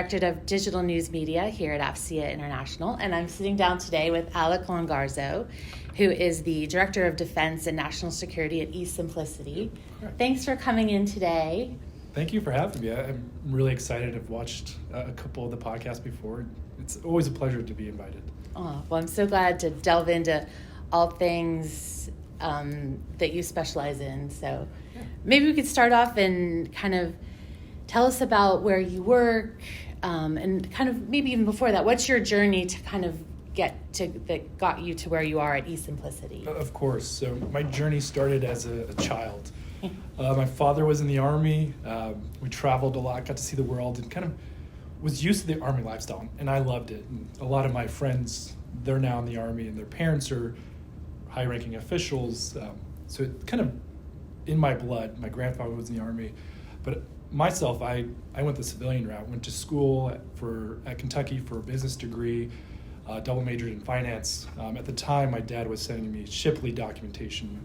Director of Digital News Media here at AFCEA International, and I'm sitting down today with Alec Longarzo, who is the Director of Defense and National Security at eSimplicity. Thanks for coming in today. Thank you for having me. I'm really excited. I've watched a couple of the podcasts before. It's always a pleasure to be invited. Oh, well, I'm so glad to delve into all things that you specialize in. So maybe we could start off and kind of tell us about where you work, and kind of maybe even before that, what's your journey to kind of get to that got you to where you are at eSimplicity? Of course. So my journey started as a child. My father was in the Army. We traveled a lot, got to see the world, and kind of was used to the Army lifestyle, and I loved it. And a lot of my friends, they're now in the Army, and their parents are high-ranking officials. So it kind of in my blood. My grandfather was in the Army, but myself, I went the civilian route. Went to school at Kentucky for a business degree, double majored in finance. At the time, my dad was sending me Shipley documentation.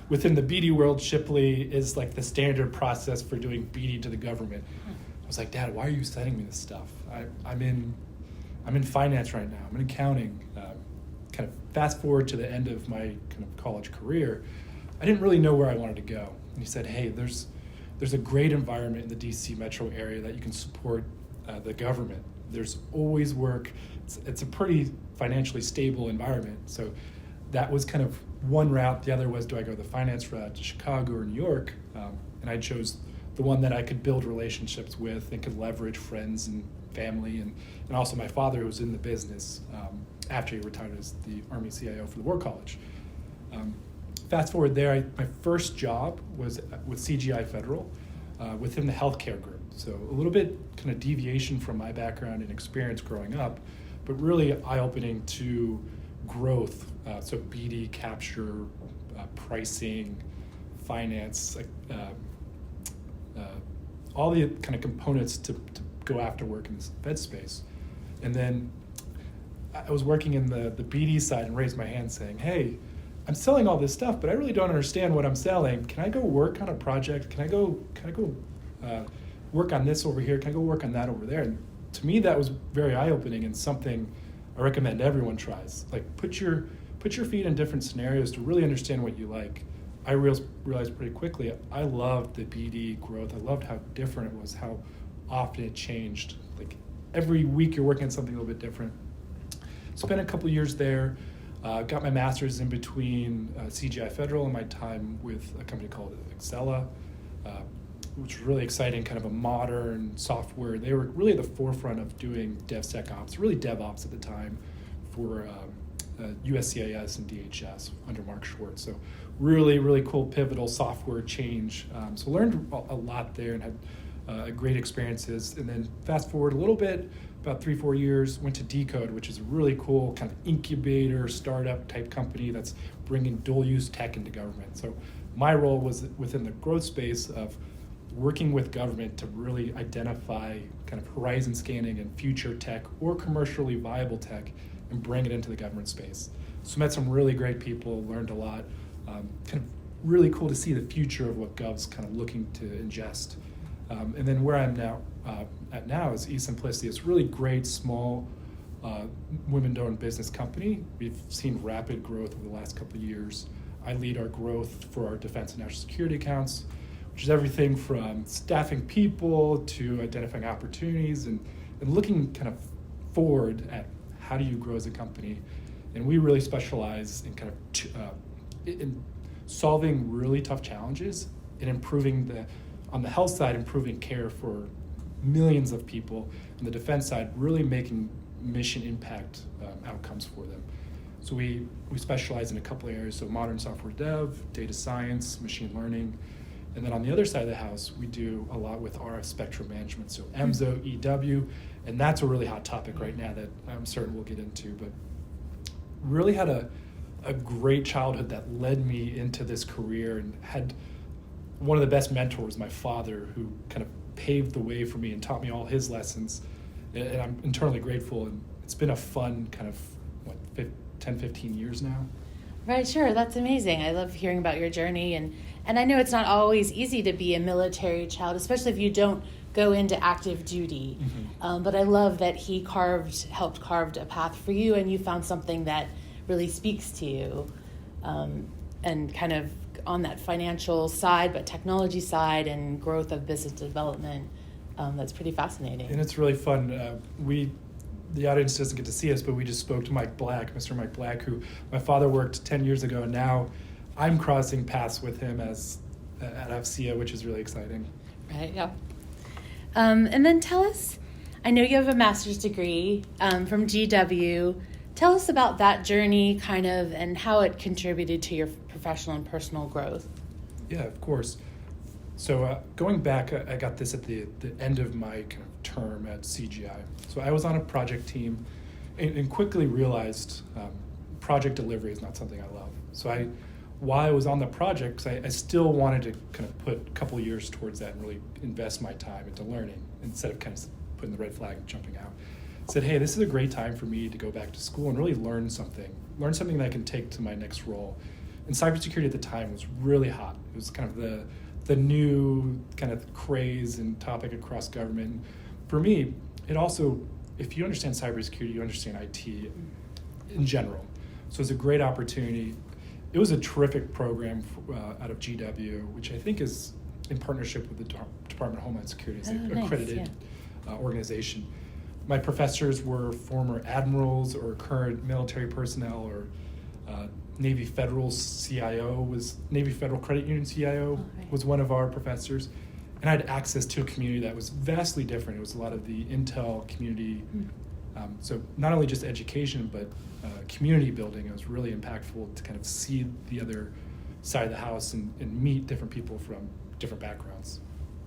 Within the BD world, Shipley is like the standard process for doing BD to the government. I was like, Dad, why are you sending me this stuff? I'm in finance right now. I'm in accounting. Kind of fast forward to the end of my kind of college career, I didn't really know where I wanted to go. And he said, hey, there's a great environment in the DC metro area that you can support the government. There's always work. It's a pretty financially stable environment. So that was kind of one route. The other was, do I go the finance route to Chicago or New York? And I chose the one that I could build relationships with and could leverage friends and family, and also my father, who was in the business after he retired as the Army CIO for the War College. Fast forward there, my first job was with CGI Federal within the healthcare group. So a little bit kind of deviation from my background and experience growing up, but really eye-opening to growth. So BD, capture, pricing, finance, all the kind of components to go after work in this Fed space. And then I was working in the BD side and raised my hand saying, hey, I'm selling all this stuff, but I really don't understand what I'm selling. Can I go work on a project? Can I go work on this over here? Can I go work on that over there? And to me, that was very eye-opening and something I recommend everyone tries. Like put your feet in different scenarios to really understand what you like. I realized pretty quickly, I loved the BD growth. I loved how different it was, how often it changed. Like every week you're working on something a little bit different. Spent a couple years there. Got my master's in between CGI Federal and my time with a company called Excella, which was really exciting, kind of a modern software. They were really at the forefront of doing DevSecOps, really DevOps at the time for USCIS and DHS under Mark Schwartz. So really, really cool, pivotal software change. So learned a lot there and had great experiences. And then fast forward a little bit, about 3-4 years, went to Decode, which is a really cool kind of incubator startup type company that's bringing dual use tech into government. So my role was within the growth space of working with government to really identify kind of horizon scanning and future tech or commercially viable tech and bring it into the government space. So met some really great people, learned a lot. Kind of really cool to see the future of what Gov's kind of looking to ingest. And then where I'm now at is eSimplicity. It's a really great, small, women-owned business company. We've seen rapid growth over the last couple of years. I lead our growth for our defense and national security accounts, which is everything from staffing people to identifying opportunities and looking kind of forward at how do you grow as a company. And we really specialize in kind of in solving really tough challenges and improving on the health side, improving care for millions of people. On the defense side, really making mission impact outcomes for them. So we specialize in a couple of areas, so modern software dev, data science, machine learning. And then on the other side of the house, we do a lot with RF spectrum management, so EMSO, EW, and that's a really hot topic right now that I'm certain we'll get into. But really had a great childhood that led me into this career, and had one of the best mentors, my father, who kind of paved the way for me and taught me all his lessons. And I'm eternally grateful, and it's been a fun kind of, 10, 15 years now. Right, sure. That's amazing. I love hearing about your journey and And I know it's not always easy to be a military child, especially if you don't go into active duty. But I love that he helped carve a path for you, and you found something that really speaks to you, and kind of on that financial side, but technology side and growth of business development. That's pretty fascinating. And it's really fun. The audience doesn't get to see us, but we just spoke to Mr. Mike Black, who my father worked 10 years ago, and now I'm crossing paths with him at AFCEA, which is really exciting. Right, yeah. And then tell us, I know you have a master's degree from GW. Tell us about that journey kind of and how it contributed to your professional and personal growth. Yeah, of course. So going back, I got this at the end of my kind of term at CGI. So I was on a project team and quickly realized project delivery is not something I love. So while I was on the project, 'cause I still wanted to kind of put a couple of years towards that and really invest my time into learning instead of kind of putting the red flag and jumping out. I said, hey, this is a great time for me to go back to school and really learn something that I can take to my next role. And cybersecurity at the time was really hot. It was kind of the new kind of craze and topic across government. For me, it also, if you understand cybersecurity, you understand IT in general. So it's a great opportunity. It was a terrific program out of GW, which I think is in partnership with the Department of Homeland Security. It's an accredited organization. My professors were former admirals or current military personnel, or Navy Federal Credit Union CIO was one of our professors. And I had access to a community that was vastly different. It was a lot of the Intel community. So not only just education, but community building. It was really impactful to kind of see the other side of the house and meet different people from different backgrounds.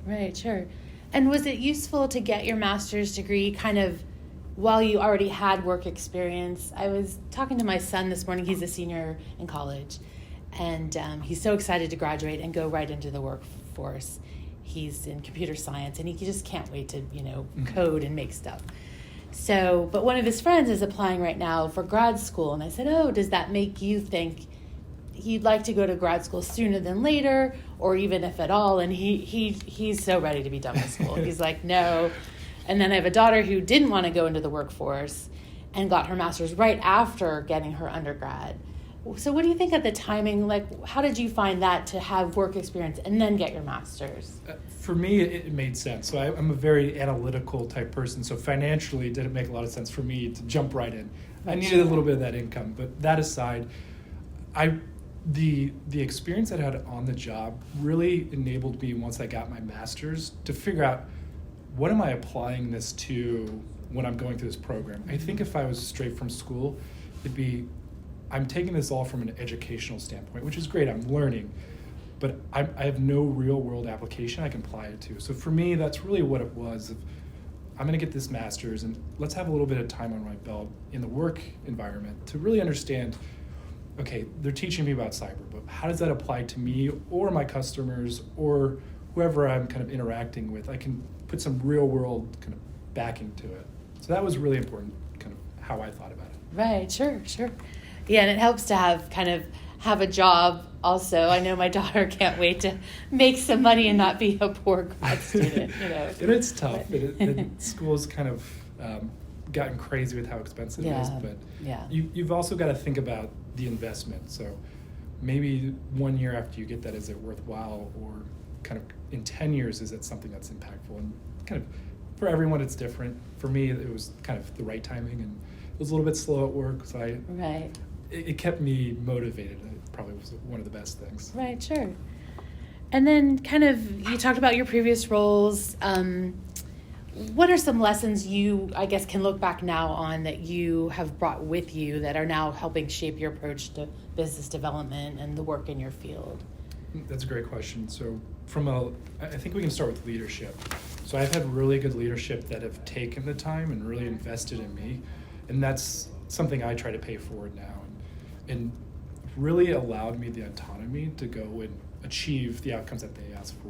Right, sure. And was it useful to get your master's degree kind of while you already had work experience? I was talking to my son this morning. He's a senior in college, and he's so excited to graduate and go right into the workforce. He's in computer science, and he just can't wait to, code and make stuff. So, but one of his friends is applying right now for grad school, and I said, oh, does that make you think he'd like to go to grad school sooner than later, or even if at all? And he's so ready to be done with school. He's like, no. And then I have a daughter who didn't want to go into the workforce and got her master's right after getting her undergrad. So what do you think of the timing? Like, how did you find that to have work experience and then get your master's? For me, it made sense. So I'm a very analytical type person. So financially, it didn't make a lot of sense for me to jump right in. I needed a little bit of that income. But that aside, the experience that I had on the job really enabled me, once I got my master's, to figure out, what am I applying this to when I'm going through this program? I think if I was straight from school, it'd be, I'm taking this all from an educational standpoint, which is great, I'm learning, but I have no real world application I can apply it to. So for me, that's really what it was. I'm gonna get this master's, and let's have a little bit of time on my belt in the work environment to really understand, okay, they're teaching me about cyber, but how does that apply to me or my customers or whoever I'm kind of interacting with? I can put some real world kind of backing to it. So that was really important, kind of how I thought about it. Right, sure. Yeah, and it helps to have a job also. I know my daughter can't wait to make some money and not be a poor grad student, And it's tough. And school's kind of gotten crazy with how expensive it is, but you've also got to think about the investment. So maybe 1 year after you get that, is it worthwhile, or kind of in 10 years, is it something that's impactful? And kind of for everyone, it's different. For me, it was kind of the right timing, and it was a little bit slow at work, so it kept me motivated. It probably was one of the best things. Right, sure. And then kind of, you talked about your previous roles. What are some lessons you, I guess, can look back now on that you have brought with you that are now helping shape your approach to business development and the work in your field? That's a great question. So I think we can start with leadership. So I've had really good leadership that have taken the time and really invested in me. And that's something I try to pay forward now. And really allowed me the autonomy to go and achieve the outcomes that they asked for.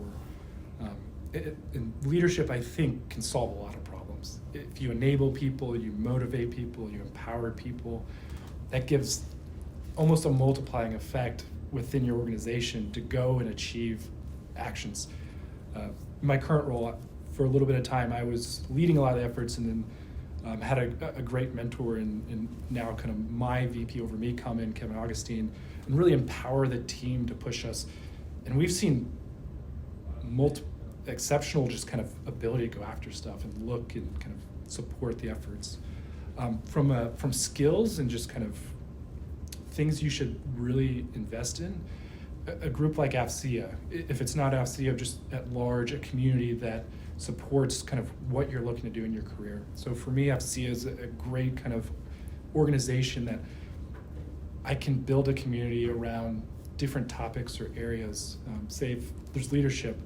And leadership, I think, can solve a lot of problems. If you enable people, you motivate people, you empower people, that gives almost a multiplying effect within your organization to go and achieve actions. In my current role, for a little bit of time, I was leading a lot of the efforts, and then had a great mentor, and now kind of my VP over me come in, Kevin Augustine, and really empower the team to push us. And we've seen exceptional just kind of ability to go after stuff and look and kind of support the efforts. From skills and just kind of things you should really invest in, a group like AFCEA, if it's not AFCEA, just at large, a community that supports kind of what you're looking to do in your career. So for me, AFCEA is a great kind of organization that I can build a community around different topics or areas. Say if there's leadership,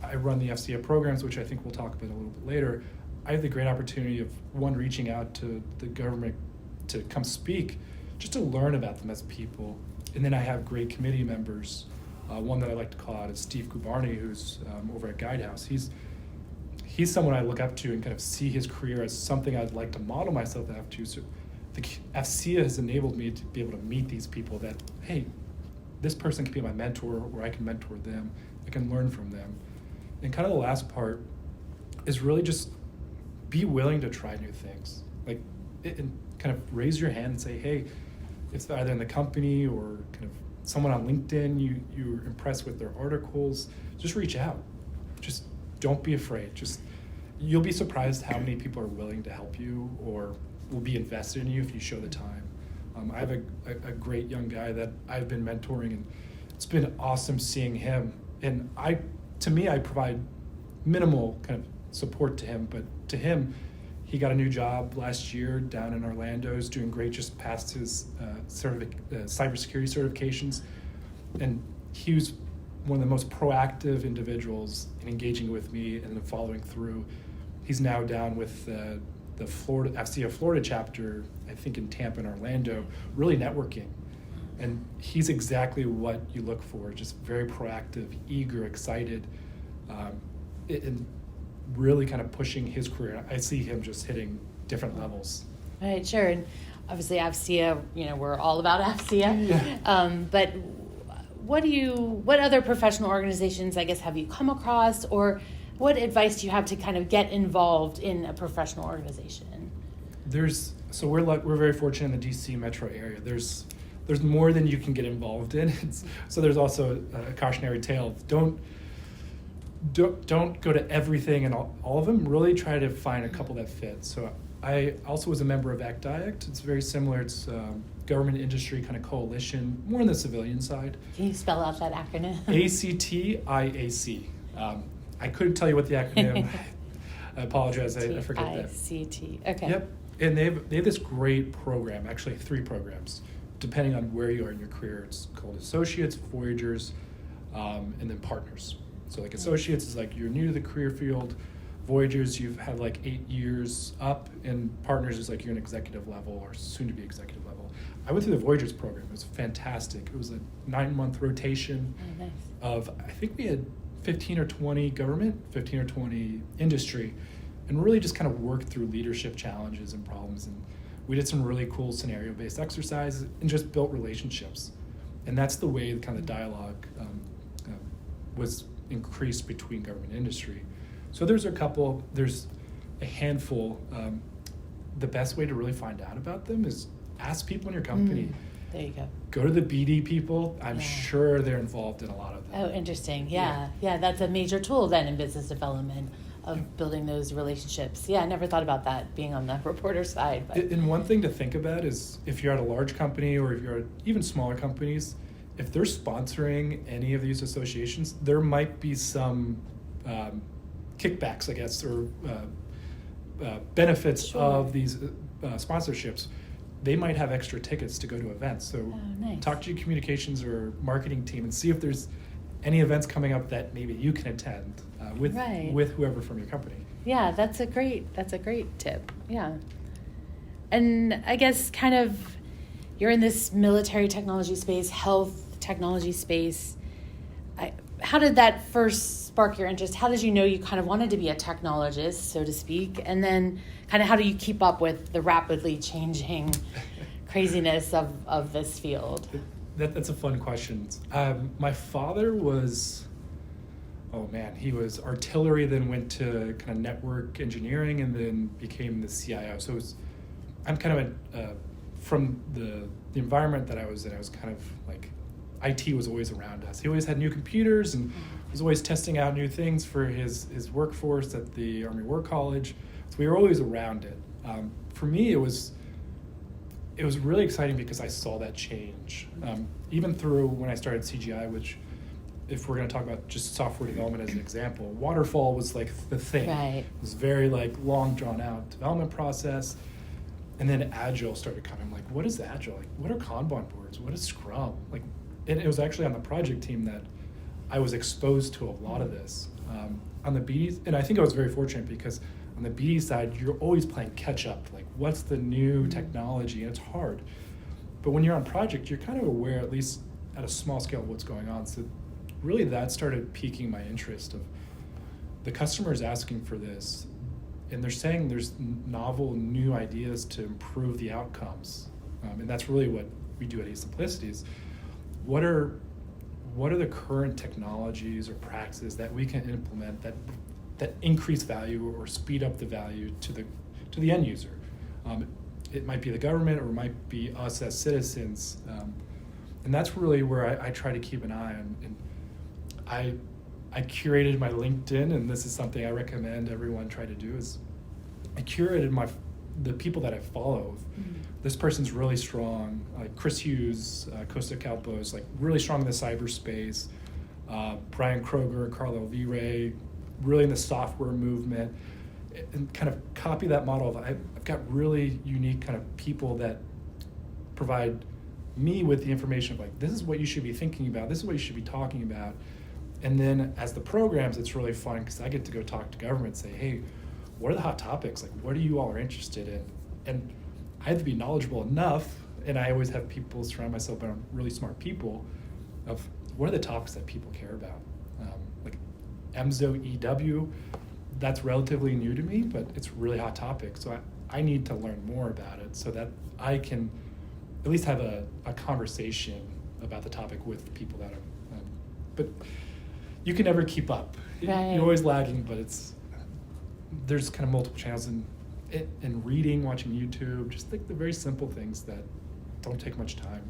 I run the FCA programs, which I think we'll talk about a little bit later. I have the great opportunity of reaching out to the government to come speak, just to learn about them as people. And then I have great committee members. One that I like to call out is Steve Gubarny, who's over at Guidehouse. He's someone I look up to and kind of see his career as something I'd like to model myself after. So the FCA has enabled me to be able to meet these people that, hey, this person can be my mentor, or I can mentor them. I can learn from them. And kind of the last part is really just be willing to try new things. And kind of raise your hand and say, hey, it's either in the company or kind of someone on LinkedIn, you're impressed with their articles, just reach out. Just don't be afraid. You'll be surprised how many people are willing to help you or will be invested in you if you show the time. I have a great young guy that I've been mentoring, and it's been awesome seeing him. And I provide minimal kind of support to him, but to him, he got a new job last year down in Orlando. He's doing great, just passed his cybersecurity certifications. And he was one of the most proactive individuals in engaging with me and then following through. He's now down with the FCA Florida chapter, I think in Tampa and Orlando, really networking. And he's exactly what you look for, just very proactive, eager, excited, and really kind of pushing his career. I see him just hitting different levels. Right, sure. And obviously AFCEA, we're all about AFCEA. Yeah. But what other professional organizations, I guess, have you come across, or what advice do you have to kind of get involved in a professional organization? We're very fortunate in the DC metro area. There's more than you can get involved in. So there's also a cautionary tale. Don't go to everything and all of them. Really try to find a couple that fit. So I also was a member of ACT-IACT. It's very similar. It's government industry kind of coalition, more on the civilian side. Can you spell out that acronym? ACT-IAC. I couldn't tell you what the acronym. I apologize. I forget that. ACT. Okay. Yep. And they have this great program, actually 3 programs, depending on where you are in your career. It's called Associates, Voyagers, and then Partners. So Associates is you're new to the career field. Voyagers, you've had 8 years up, and Partners is you're an executive level or soon to be executive level. I went through the Voyagers program. It was fantastic. It was a 9-month rotation of, I think we had 15 or 20 government, 15 or 20 industry, and really just kind of worked through leadership challenges and problems. And we did some really cool scenario-based exercises and just built relationships. And that's the way kind of the dialogue was increased between government and industry. So there's a handful. The best way to really find out about them is ask people in your company. There you go. Go to the BD people. I'm sure they're involved in a lot of them. Oh, interesting. Yeah, that's a major tool then in business development of building those relationships. Yeah, I never thought about that being on the reporter side. But. And one thing to think about is if you're at a large company or if you're at even smaller companies, if they're sponsoring any of these associations, there might be some kickbacks, I guess, or benefits of these sponsorships. They might have extra tickets to go to events. So talk to your communications or marketing team and see if there's any events coming up that maybe you can attend with whoever from your company. Yeah, that's a great tip. Yeah. And I guess kind of you're in this military technology space, health technology space. How did that first spark your interest? How did you know you kind of wanted to be a technologist, so to speak? And then kind of how do you keep up with the rapidly changing craziness of this field? That's a fun question. My father was, oh man, he was artillery, then went to kind of network engineering, and then became the CIO. So I'm kind of from the environment that I was in, I was kind of like, IT was always around us. He always had new computers and was always testing out new things for his workforce at the Army War College. So we were always around it. For me, it was really exciting because I saw that change. Even through when I started CGI, which, if we're going to talk about just software development as an example, waterfall was like the thing. Right. It was very like long drawn out development process. And then Agile started coming. I'm like, what is Agile? Like, what are Kanban boards? What is Scrum? Like, and it was actually on the project team that I was exposed to a lot of this. On the BD, and I think I was very fortunate because on the BD side, you're always playing catch up. Like, what's the new technology? And it's hard. But when you're on project, you're kind of aware, at least at a small scale, of what's going on. So really that started piquing my interest of the customers asking for this. And they're saying there's novel, new ideas to improve the outcomes. And that's really what we do at eSimplicity is what are the current technologies or practices that we can implement that increase value or speed up the value to the end user. It might be the government or it might be us as citizens. And that's really where I try to keep an eye on. And I curated my LinkedIn, and this is something I recommend everyone try to do, is I curated the people that I follow. Mm-hmm. This person's really strong, like Chris Hughes, Costa Calpo is like really strong in the cyberspace. Brian Kroger, Carlo V-Ray, really in the software movement, and kind of copy that model of I've got really unique kind of people that provide me with the information of like, this is what you should be thinking about, this is what you should be talking about. And then as the programs, it's really fun because I get to go talk to government, say, hey, what are the hot topics? Like, what are you all interested in? And I have to be knowledgeable enough, and I always have people surround myself around really smart people, of what are the topics that people care about? Like EMZO EW, that's relatively new to me, but it's a really hot topic. So I need to learn more about it so that I can at least have a conversation about the topic with people that are, but you can never keep up. Right. You're always lagging, but there's kind of multiple channels and reading, watching YouTube, just like the very simple things that don't take much time.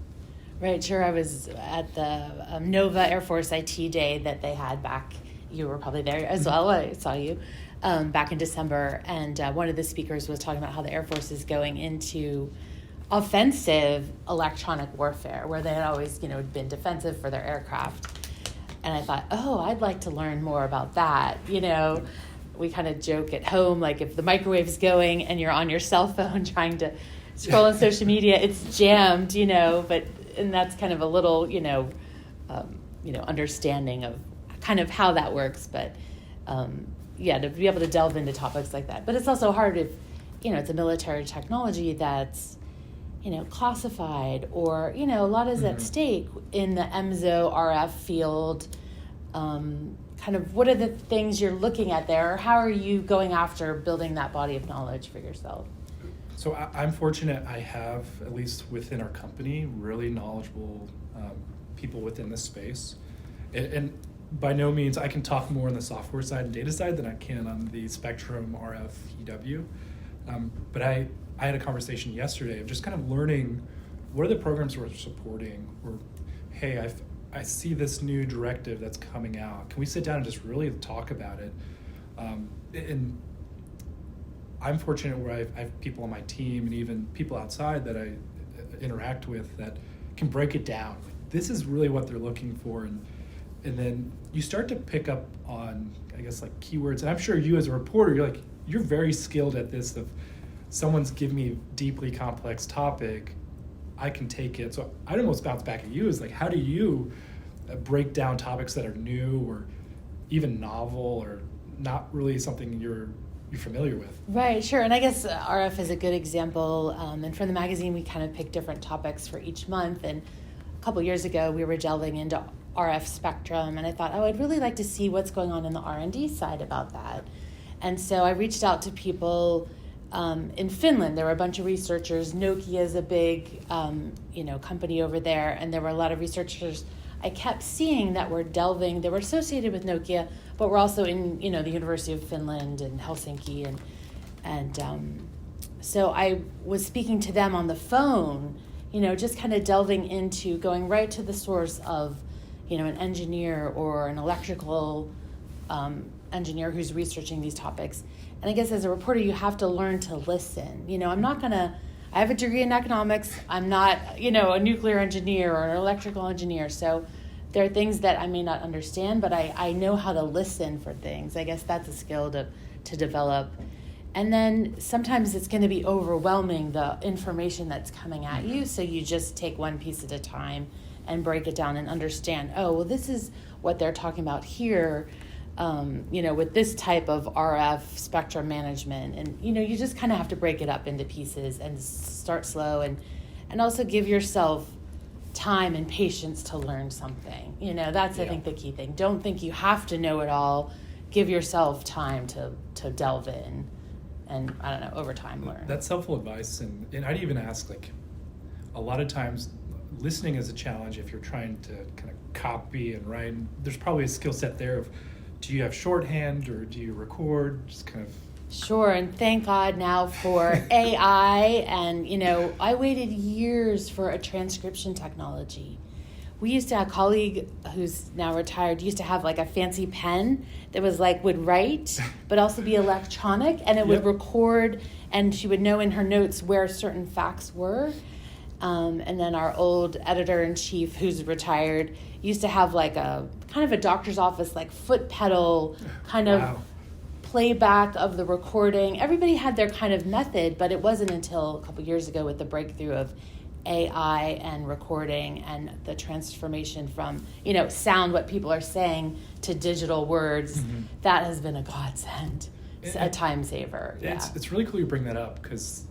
Right, sure. I was at the Nova Air Force IT Day that they had back. You were probably there as well. I saw you back in December. And one of the speakers was talking about how the Air Force is going into offensive electronic warfare, where they had always, been defensive for their aircraft. And I thought, I'd like to learn more about that. We kind of joke at home, like if the microwave's going and you're on your cell phone trying to scroll on social media, it's jammed, and that's kind of a little, understanding of kind of how that works. But to be able to delve into topics like that. But it's also hard if, it's a military technology that's, classified, or, a lot is at stake in the EMZO RF field. Kind of what are the things you're looking at there, or how are you going after building that body of knowledge for yourself? So I'm fortunate I have, at least within our company, really knowledgeable people within this space. And by no means, I can talk more on the software side and data side than I can on the Spectrum RF EW. But I had a conversation yesterday of just kind of learning what are the programs we're supporting, or hey, I see this new directive that's coming out. Can we sit down and just really talk about it? And I'm fortunate where I have people on my team and even people outside that I interact with that can break it down. This is really what they're looking for. And then you start to pick up on, I guess, like keywords. And I'm sure you as a reporter, you're very skilled at this. If someone's giving me a deeply complex topic, I can take it. So I'd almost bounce back at you is like, how do you break down topics that are new or even novel or not really something you're familiar with? Right, sure. And I guess RF is a good example. And for the magazine, we kind of pick different topics for each month. And a couple years ago, we were delving into RF spectrum, and I thought, I'd really like to see what's going on in the R&D side about that. And so I reached out to people in Finland, there were a bunch of researchers. Nokia is a big, company over there, and there were a lot of researchers I kept seeing that were delving. They were associated with Nokia, but were also in, the University of Finland and Helsinki, and so I was speaking to them on the phone, just kind of delving into going right to the source of, an engineer or an electrical engineer who's researching these topics. And I guess as a reporter, you have to learn to listen. I have a degree in economics. I'm not, a nuclear engineer or an electrical engineer. So there are things that I may not understand, but I know how to listen for things. I guess that's a skill to develop. And then sometimes it's going to be overwhelming, the information that's coming at you. So you just take one piece at a time and break it down and understand, this is what they're talking about here, with this type of RF spectrum management. And, you just kind of have to break it up into pieces and start slow and also give yourself time and patience to learn something. That's, I think, the key thing. Don't think you have to know it all. Give yourself time to delve in and, over time learn. That's helpful advice. And I'd even ask, a lot of times listening is a challenge if you're trying to kind of copy and write. There's probably a skill set there of, do you have shorthand or do you record? Just kind of. Sure, and thank God now for AI. And, I waited years for a transcription technology. We used to have a colleague who's now retired, used to have a fancy pen that was would write, but also be electronic, and it would record, and she would know in her notes where certain facts were. And then our old editor-in-chief, who's retired, used to have a kind of a doctor's office, foot pedal kind of playback of the recording. Everybody had their kind of method, but it wasn't until a couple years ago with the breakthrough of AI and recording and the transformation from, sound, what people are saying, to digital words. Mm-hmm. That has been a godsend, a time saver. It's really cool you bring that up, because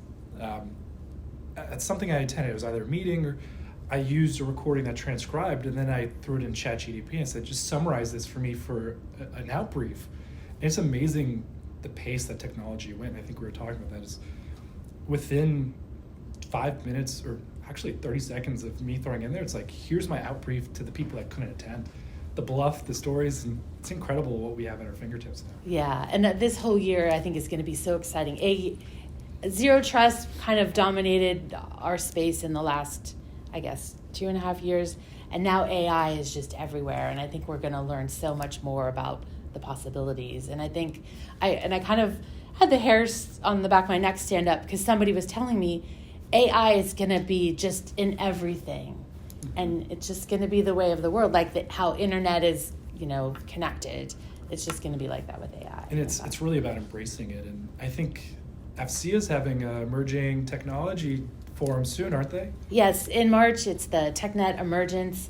it's something I attended. It was either a meeting or I used a recording that transcribed, and then I threw it in ChatGPT and said, just summarize this for me for an out brief. And it's amazing the pace that technology went. I think we were talking about that. Is within 5 minutes, or actually 30 seconds of me throwing in there, it's here's my out brief to the people that couldn't attend. The bluff, the stories, and it's incredible what we have at our fingertips now. Yeah, and this whole year I think is going to be so exciting. Zero Trust kind of dominated our space in the last, 2.5 years, and now AI is just everywhere, and I think we're going to learn so much more about the possibilities. And I think I kind of had the hairs on the back of my neck stand up, because somebody was telling me AI is going to be just in everything, and it's just going to be the way of the world, how internet is, connected. It's just going to be like that with AI. And it's really about embracing it. And I think AFCEA is having an emerging technology forum soon, aren't they? Yes, in March, it's the TechNet Emergence.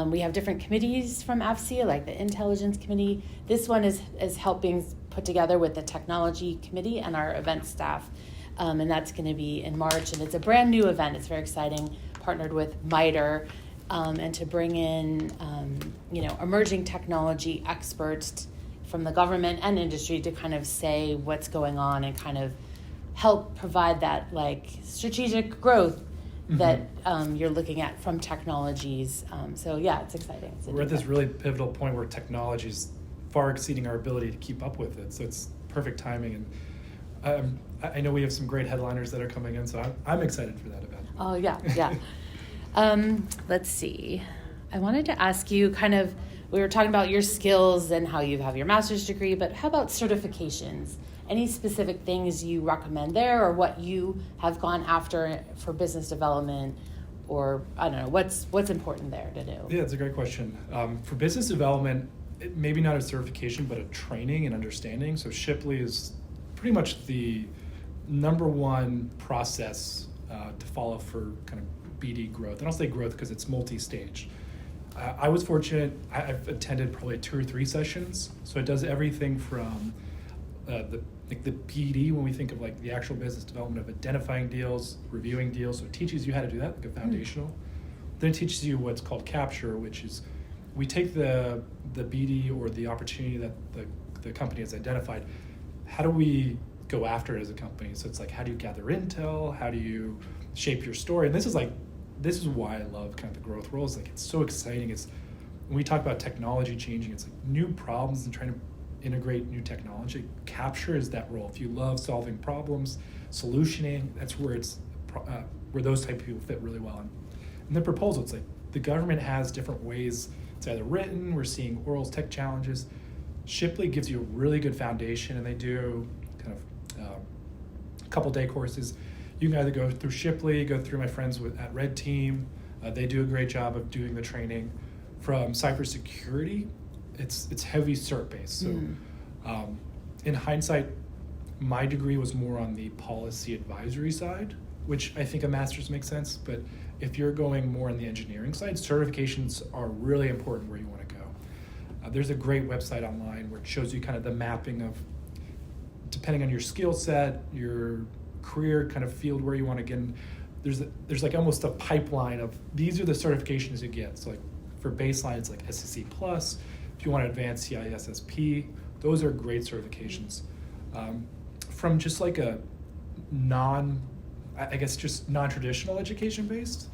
We have different committees from AFCEA, like the Intelligence Committee. This one is helping put together with the Technology Committee and our event staff. And that's going to be in March. And it's a brand new event. It's very exciting, partnered with MITRE, and to bring in, emerging technology experts from the government and industry to kind of say what's going on and kind of help provide that strategic growth that you're looking at from technologies. It's exciting. We're at this really pivotal point where technology is far exceeding our ability to keep up with it. So it's perfect timing. And I know we have some great headliners that are coming in, so I'm excited for that event. Oh, yeah. Let's see. I wanted to ask you we were talking about your skills and how you have your master's degree, but how about certifications? Any specific things you recommend there, or what you have gone after for business development, or I don't know, what's important there to do? Yeah, it's a great question. For business development, maybe not a certification, but a training and understanding. So Shipley is pretty much the number one process to follow for kind of BD growth. And I'll say growth because it's multi-stage. I was fortunate. I've attended probably 2 or 3 sessions. So it does everything from the BD, when we think of the actual business development of identifying deals, reviewing deals. So it teaches you how to do that, a foundational. Then it teaches you what's called capture, which is we take the BD or the opportunity that the company has identified. How do we go after it as a company. So it's like, how do you gather intel? How do you shape your story? And this is why I love kind of the growth role. It's like, it's so exciting. It's when we talk about technology changing, it's like new problems and trying to integrate new technology. Capture is that role. If you love solving problems, solutioning, that's where where those type of people fit really well. And the proposal, it's like the government has different ways. It's either written, we're seeing orals tech challenges. Shipley gives you a really good foundation, and they do kind of a couple day courses. You can either go through Shipley, go through my friends at Red Team. They do a great job of doing the training. From cybersecurity, it's heavy cert based. So in hindsight, my degree was more on the policy advisory side, which I think a master's makes sense. But if you're going more on the engineering side, certifications are really important where you want to go. There's a great website online where it shows you kind of the mapping of, depending on your skill set, your career kind of field where you want to get in. There's like almost a pipeline of, these are the certifications you get. So like for baseline, it's like SEC Plus. If you want to advance CISSP, those are great certifications. From just like a just non-traditional education based,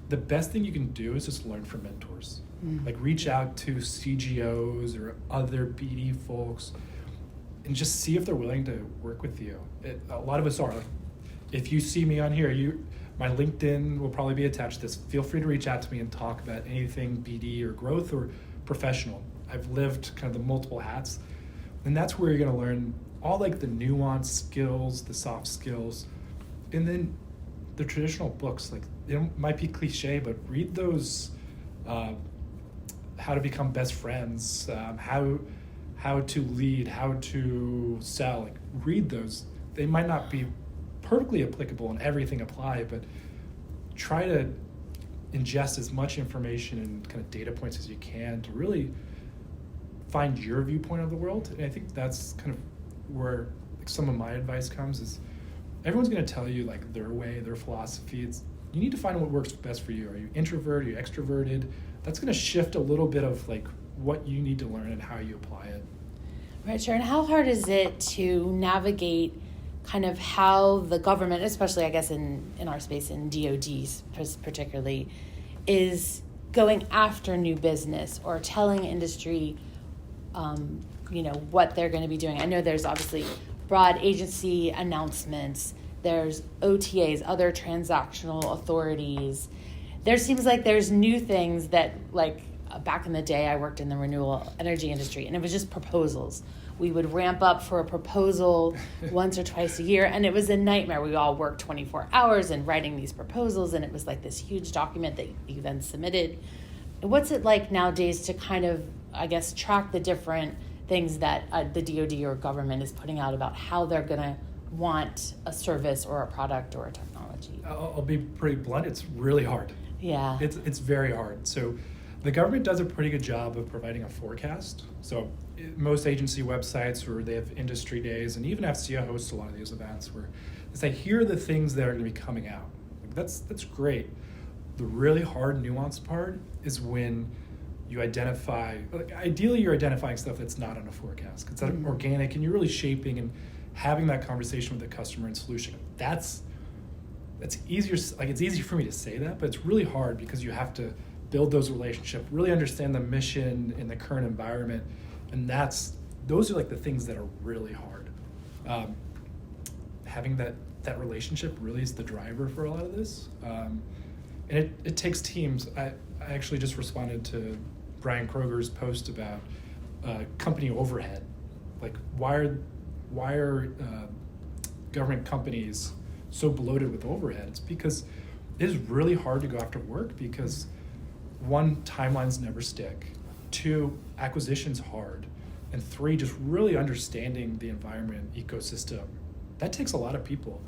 the best thing you can do is just learn from mentors. Like reach out to CGOs or other BD folks and just see if they're willing to work with you. A lot of us are. If you see me on here, my LinkedIn will probably be attached to this. Feel free to reach out to me and talk about anything BD or growth or professional. I've lived kind of the multiple hats, and that's where you're going to learn all like the nuanced skills, the soft skills, and then the traditional books. Like, it might be cliche, but read those. How to become best friends, how to lead, how to sell. Like, read those. They might not be perfectly applicable and everything apply, but try to ingest as much information and kind of data points as you can to really find your viewpoint of the world. And I think that's kind of where like some of my advice comes is, everyone's going to tell you like their way, their philosophy. You need to find what works best for you. Are you introverted? Are you extroverted? That's going to shift a little bit of like what you need to learn and how you apply it. Right, sure. And how hard is it to navigate kind of how the government, especially I guess in our space, in DODs particularly, is going after new business or telling industry, what they're going to be doing? I know there's obviously broad agency announcements. There's OTAs, other transactional authorities. There seems like there's new things that, like, back in the day, I worked in the renewable energy industry, and it was just proposals. We would ramp up for a proposal once or twice a year, and it was a nightmare. We all worked 24 hours in writing these proposals, and it was like this huge document that you then submitted. What's it like nowadays to kind of, I guess, track the different things that the DoD or government is putting out about how they're going to want a service or a product or a technology? I'll be pretty blunt. It's really hard. Yeah. It's very hard. So the government does a pretty good job of providing a forecast. So most agency websites, or they have industry days, and even FCA hosts a lot of these events where they say, here are the things that are going to be coming out. Like, that's great. The really hard, nuanced part is when you identify, like, ideally you're identifying stuff that's not on a forecast. It's organic, and you're really shaping and having that conversation with the customer and solution. That's easier. Like, it's easy for me to say that, but it's really hard because you have to build those relationships, really understand the mission in the current environment, and those are like the things that are really hard. Having that relationship really is the driver for a lot of this, and it takes teams. I actually just responded to Brian Kroger's post about company overhead. Like, why are government companies so bloated with overhead? It's because it is really hard to go after work because, one, timelines never stick. 2, acquisition's hard. And 3, just really understanding the environment ecosystem. That takes a lot of people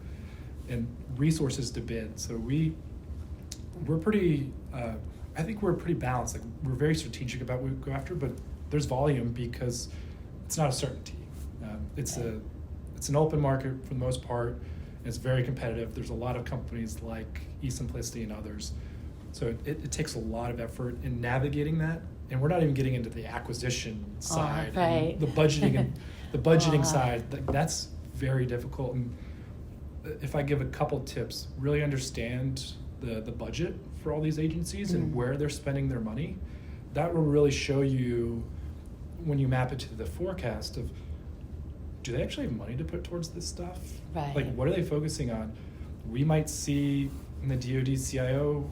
and resources to bid. So we're pretty, I think we're pretty balanced. Like, we're very strategic about what we go after, but there's volume because it's not a certainty. It's an open market for the most part, and it's very competitive. There's a lot of companies like eSimplicity and others. So it takes a lot of effort in navigating that, and we're not even getting into the acquisition side, right. and the budgeting and the budgeting side. That's very difficult. And if I give a couple tips, really understand the budget for all these agencies and where they're spending their money. That will really show you, when you map it to the forecast, of do they actually have money to put towards this stuff? Right. Like, what are they focusing on? We might see in the DoD CIO,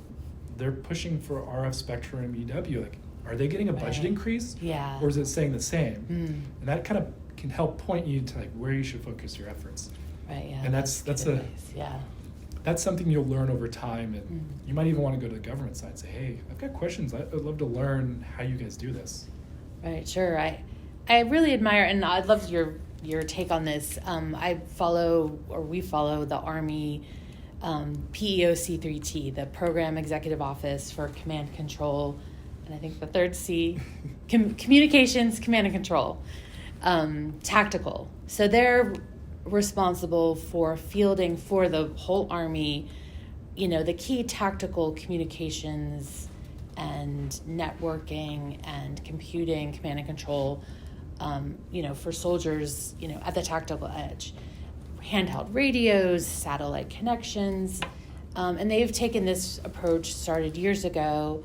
they're pushing for RF spectrum EW. Like, are they getting a budget increase? Yeah. Or is it staying the same? And that kind of can help point you to like where you should focus your efforts. Right. Yeah. And that's something you'll learn over time. And you might even want to go to the government side and say, hey, I've got questions. I'd love to learn how you guys do this. Right. Sure. I really admire, and I'd love your take on this. We follow the Army PEOC3T, the Program Executive Office for Command Control, and I think the third C, Communications, Command and Control, Tactical. So they're responsible for fielding for the whole Army, the key tactical communications and networking and computing, command and control, for soldiers, at the tactical edge. Handheld radios, satellite connections, and they've taken this approach, started years ago,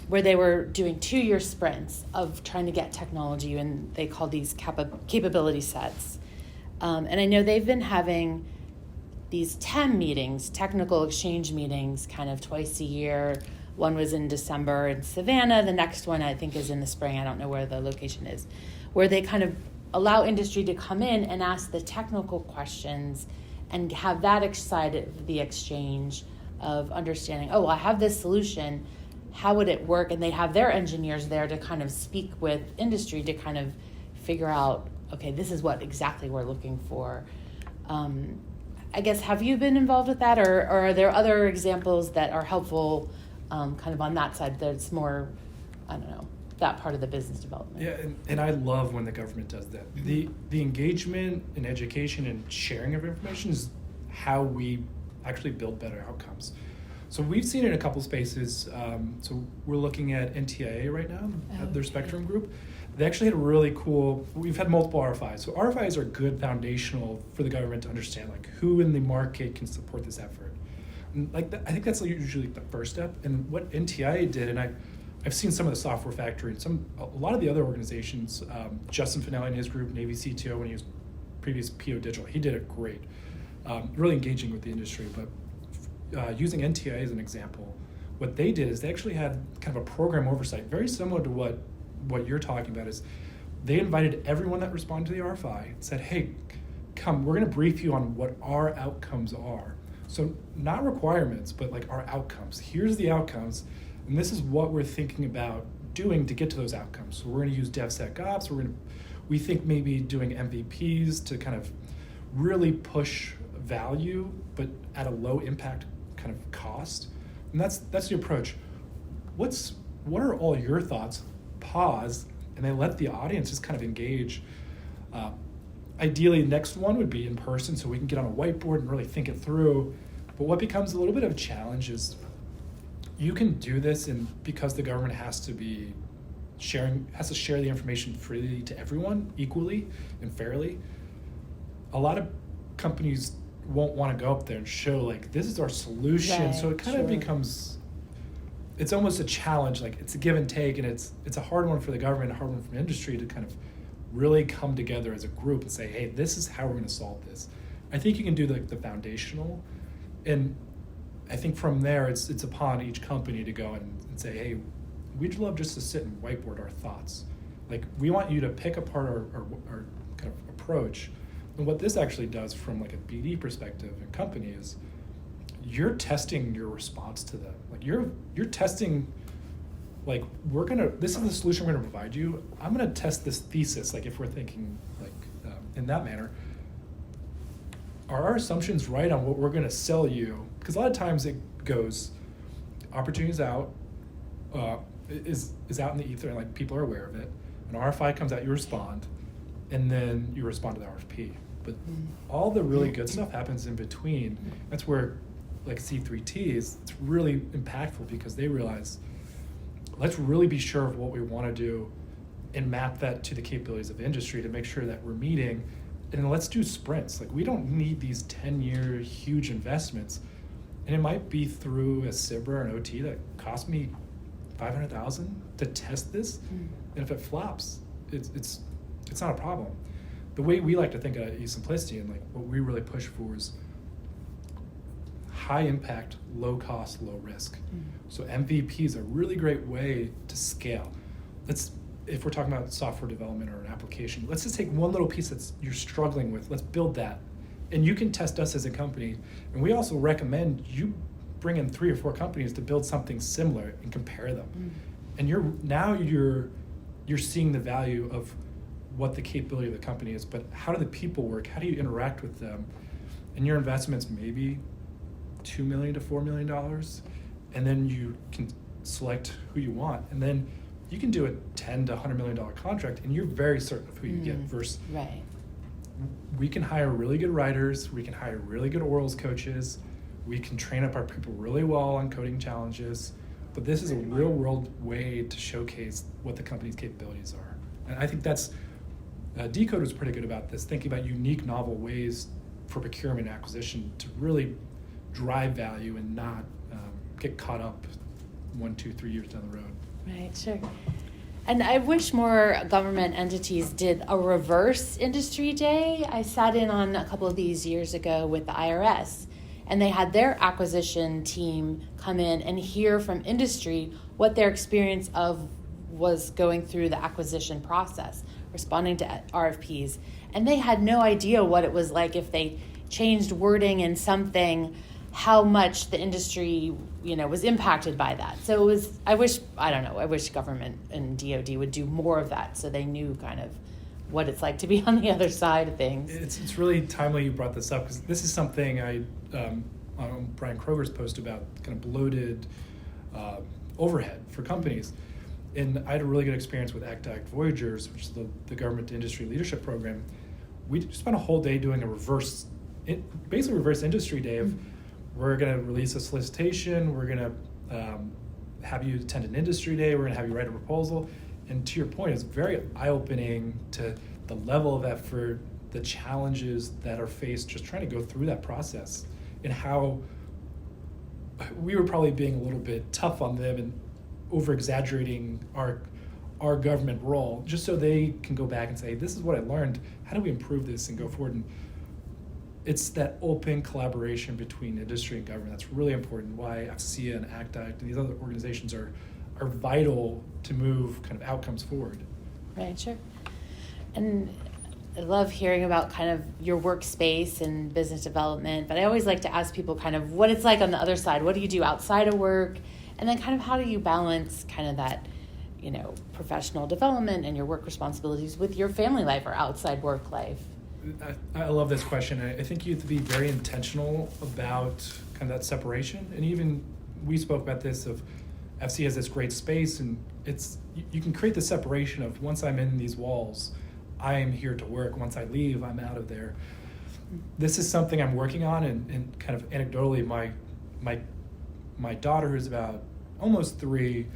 where they were doing 2-year sprints of trying to get technology, and they call these capability sets. And I know they've been having these TEM meetings, technical exchange meetings, kind of twice a year. One was in December in Savannah. The next one, I think, is in the spring. I don't know where the location is, where they kind of allow industry to come in and ask the technical questions and have that side of the exchange of understanding, I have this solution. How would it work? And they have their engineers there to kind of speak with industry to kind of figure out, okay, this is what exactly we're looking for. I guess, have you been involved with that, or are there other examples that are helpful kind of on that side that's more, that part of the business development? Yeah, and I love when the government does that. The engagement and education and sharing of information is how we actually build better outcomes. So we've seen it in a couple spaces. So we're looking at NTIA right now, their Spectrum group. They actually had a really cool, we've had multiple RFIs. So RFIs are good foundational for the government to understand like who in the market can support this effort. And I think that's usually the first step. And what NTIA did, and I've seen some of the Software Factory and a lot of the other organizations, Justin Finelli and his group, Navy CTO when he was previous PO Digital, he did it great. Really engaging with the industry, but using NTIA as an example, what they did is they actually had kind of a program oversight, very similar to what you're talking about. Is they invited everyone that responded to the RFI and said, hey, come, we're going to brief you on what our outcomes are. So not requirements, but like our outcomes. Here's the outcomes, and this is what we're thinking about doing to get to those outcomes. So we're going to use DevSecOps. We think maybe doing MVPs to kind of really push value, but at a low impact kind of cost. And that's the approach. What are all your thoughts? Pause, and then let the audience just kind of engage. Ideally, the next one would be in person, so we can get on a whiteboard and really think it through. But what becomes a little bit of a challenge is you can do this, and because the government has to share the information freely to everyone equally and fairly, a lot of companies won't want to go up there and show like this is our solution. Right, so it kind of becomes, it's almost a challenge. Like it's a give and take, and it's a hard one for the government, a hard one for industry to kind of really come together as a group and say, hey, this is how we're going to solve this. I think you can do the foundational, and I think from there it's upon each company to go and say, hey, we'd love just to sit and whiteboard our thoughts. Like we want you to pick apart our kind of approach. And what this actually does from like a BD perspective and company is you're testing your response to them. Like you're testing, like this is the solution we're gonna provide you. I'm gonna test this thesis, like if we're thinking like in that manner. Are our assumptions right on what we're gonna sell you? Because a lot of times it goes, opportunities out, is out in the ether and like people are aware of it. An RFI comes out, you respond, and then you respond to the RFP. But all the really good stuff happens in between. That's where like C3T it's really impactful because they realize, let's really be sure of what we want to do and map that to the capabilities of industry to make sure that we're meeting and let's do sprints. Like, we don't need these 10-year huge investments. And it might be through a SIB or an OT that cost me $500,000 to test this. And if it flops, it's not a problem. The way we like to think of eSimplicity, and like what we really push for, is high impact, low cost, low risk. So MVP is a really great way to scale. If we're talking about software development or an application, let's just take one little piece that you're struggling with. Let's build that. And you can test us as a company. And we also recommend you bring in 3 or 4 companies to build something similar and compare them. And you're seeing the value of what the capability of the company is, but how do the people work? How do you interact with them? And your investment's maybe $2 million to $4 million. And then you can select who you want. And then you can do a $10 to $100 million contract, and you're very certain of who you get versus right. We can hire really good writers, we can hire really good orals coaches, we can train up our people really well on coding challenges, but this is a real world way to showcase what the company's capabilities are. And I think that's, Decode was pretty good about this, thinking about unique, novel ways for procurement and acquisition to really drive value and not get caught up 1, 2, 3 years down the road. Right, sure. And I wish more government entities did a reverse industry day. I sat in on a couple of these years ago with the IRS, and they had their acquisition team come in and hear from industry what their experience of was going through the acquisition process, responding to RFPs. And they had no idea what it was like if they changed wording in something, how much the industry, was impacted by that. So it was, I wish government and DoD would do more of that so they knew kind of what it's like to be on the other side of things. It's really timely you brought this up, because this is something on Brian Kroger's post about kind of bloated overhead for companies. And I had a really good experience with Act Voyagers, which is the government to industry leadership program. We spent a whole day doing a reverse industry day of, we're going to release a solicitation, we're going to have you attend an industry day, we're going to have you write a proposal. And to your point, it's very eye-opening to the level of effort, the challenges that are faced just trying to go through that process, and how we were probably being a little bit tough on them and over-exaggerating our government role, just so they can go back and say, this is what I learned, how do we improve this and go forward? And it's that open collaboration between industry and government that's really important, why FCA and ACT and these other organizations are vital to move kind of outcomes forward. Right, sure. And I love hearing about kind of your workspace and business development, but I always like to ask people kind of what it's like on the other side. What do you do outside of work? And then kind of how do you balance kind of that, professional development and your work responsibilities with your family life or outside work life? I love this question. I think you have to be very intentional about kind of that separation. And even we spoke about this of FC has this great space, and you can create the separation of, once I'm in these walls, I am here to work. Once I leave, I'm out of there. This is something I'm working on, and kind of anecdotally, my daughter, who's about almost 3,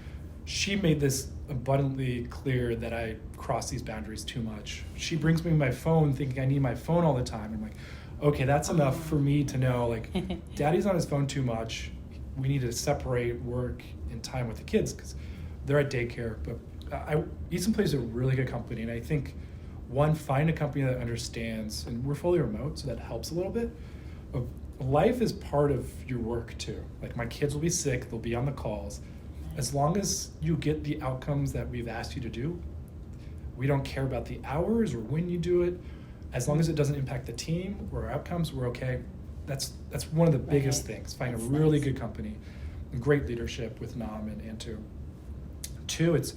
she made this abundantly clear that I cross these boundaries too much. She brings me my phone thinking I need my phone all the time. I'm like, okay, that's enough for me to know, like, Daddy's on his phone too much. We need to separate work and time with the kids because they're at daycare. But eSimplicity is a really good company, and I think, one, find a company that understands, and we're fully remote, so that helps a little bit. But life is part of your work too. Like, my kids will be sick, they'll be on the calls. As long as you get the outcomes that we've asked you to do, we don't care about the hours or when you do it. As long as it doesn't impact the team or our outcomes, we're okay. That's one of the biggest things. Find a really good company, and great leadership with Nam and Antu. 2, it's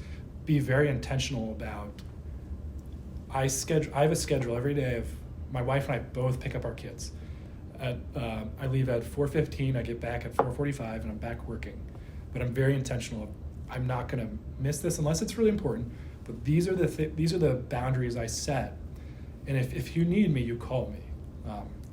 be very intentional about, I have a schedule every day of, my wife and I both pick up our kids. I leave at 4:15, I get back at 4:45, and I'm back working. But I'm very intentional. I'm not going to miss this unless it's really important. But these are the boundaries I set. And if you need me, you call me.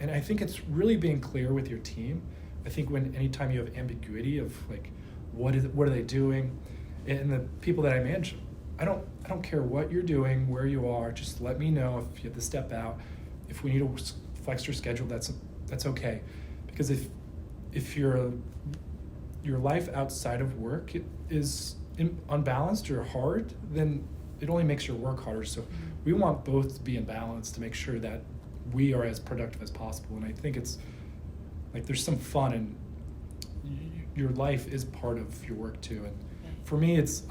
And I think it's really being clear with your team. I think anytime you have ambiguity of, like, what are they doing, and the people that I manage, I don't care what you're doing, where you are. Just let me know if you have to step out. if we need to flex your schedule, that's okay. Because if your life outside of work is unbalanced or hard, then it only makes your work harder. So we want both to be in balance to make sure that we are as productive as possible. And I think it's like there's some fun, and your life is part of your work too. And for me, it's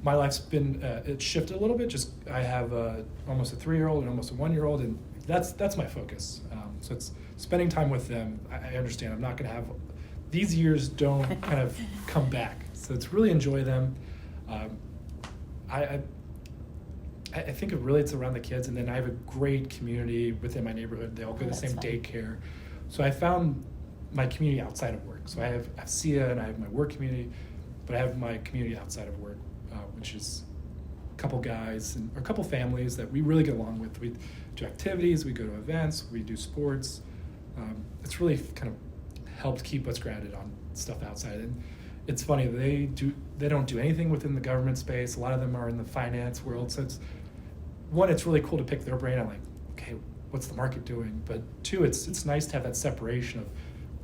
my life's been it's shifted a little bit. Just I have almost a 3-year-old and almost a 1-year-old, and that's my focus. So it's spending time with them. I understand I'm not going to have these years don't kind of come back. So it's really enjoy them. I think it's around the kids, and then I have a great community within my neighborhood. They all go to the same daycare. So I found my community outside of work. So I have SIA and I have my work community, but I have my community outside of work, which is a couple guys or a couple families that we really get along with. We do activities, we go to events, we do sports. It's really kind of helped keep us grounded on stuff outside. And it's funny, they don't do anything within the government space. A lot of them are in the finance world. So it's really cool to pick their brain on like, okay, what's the market doing? But two, it's nice to have that separation of,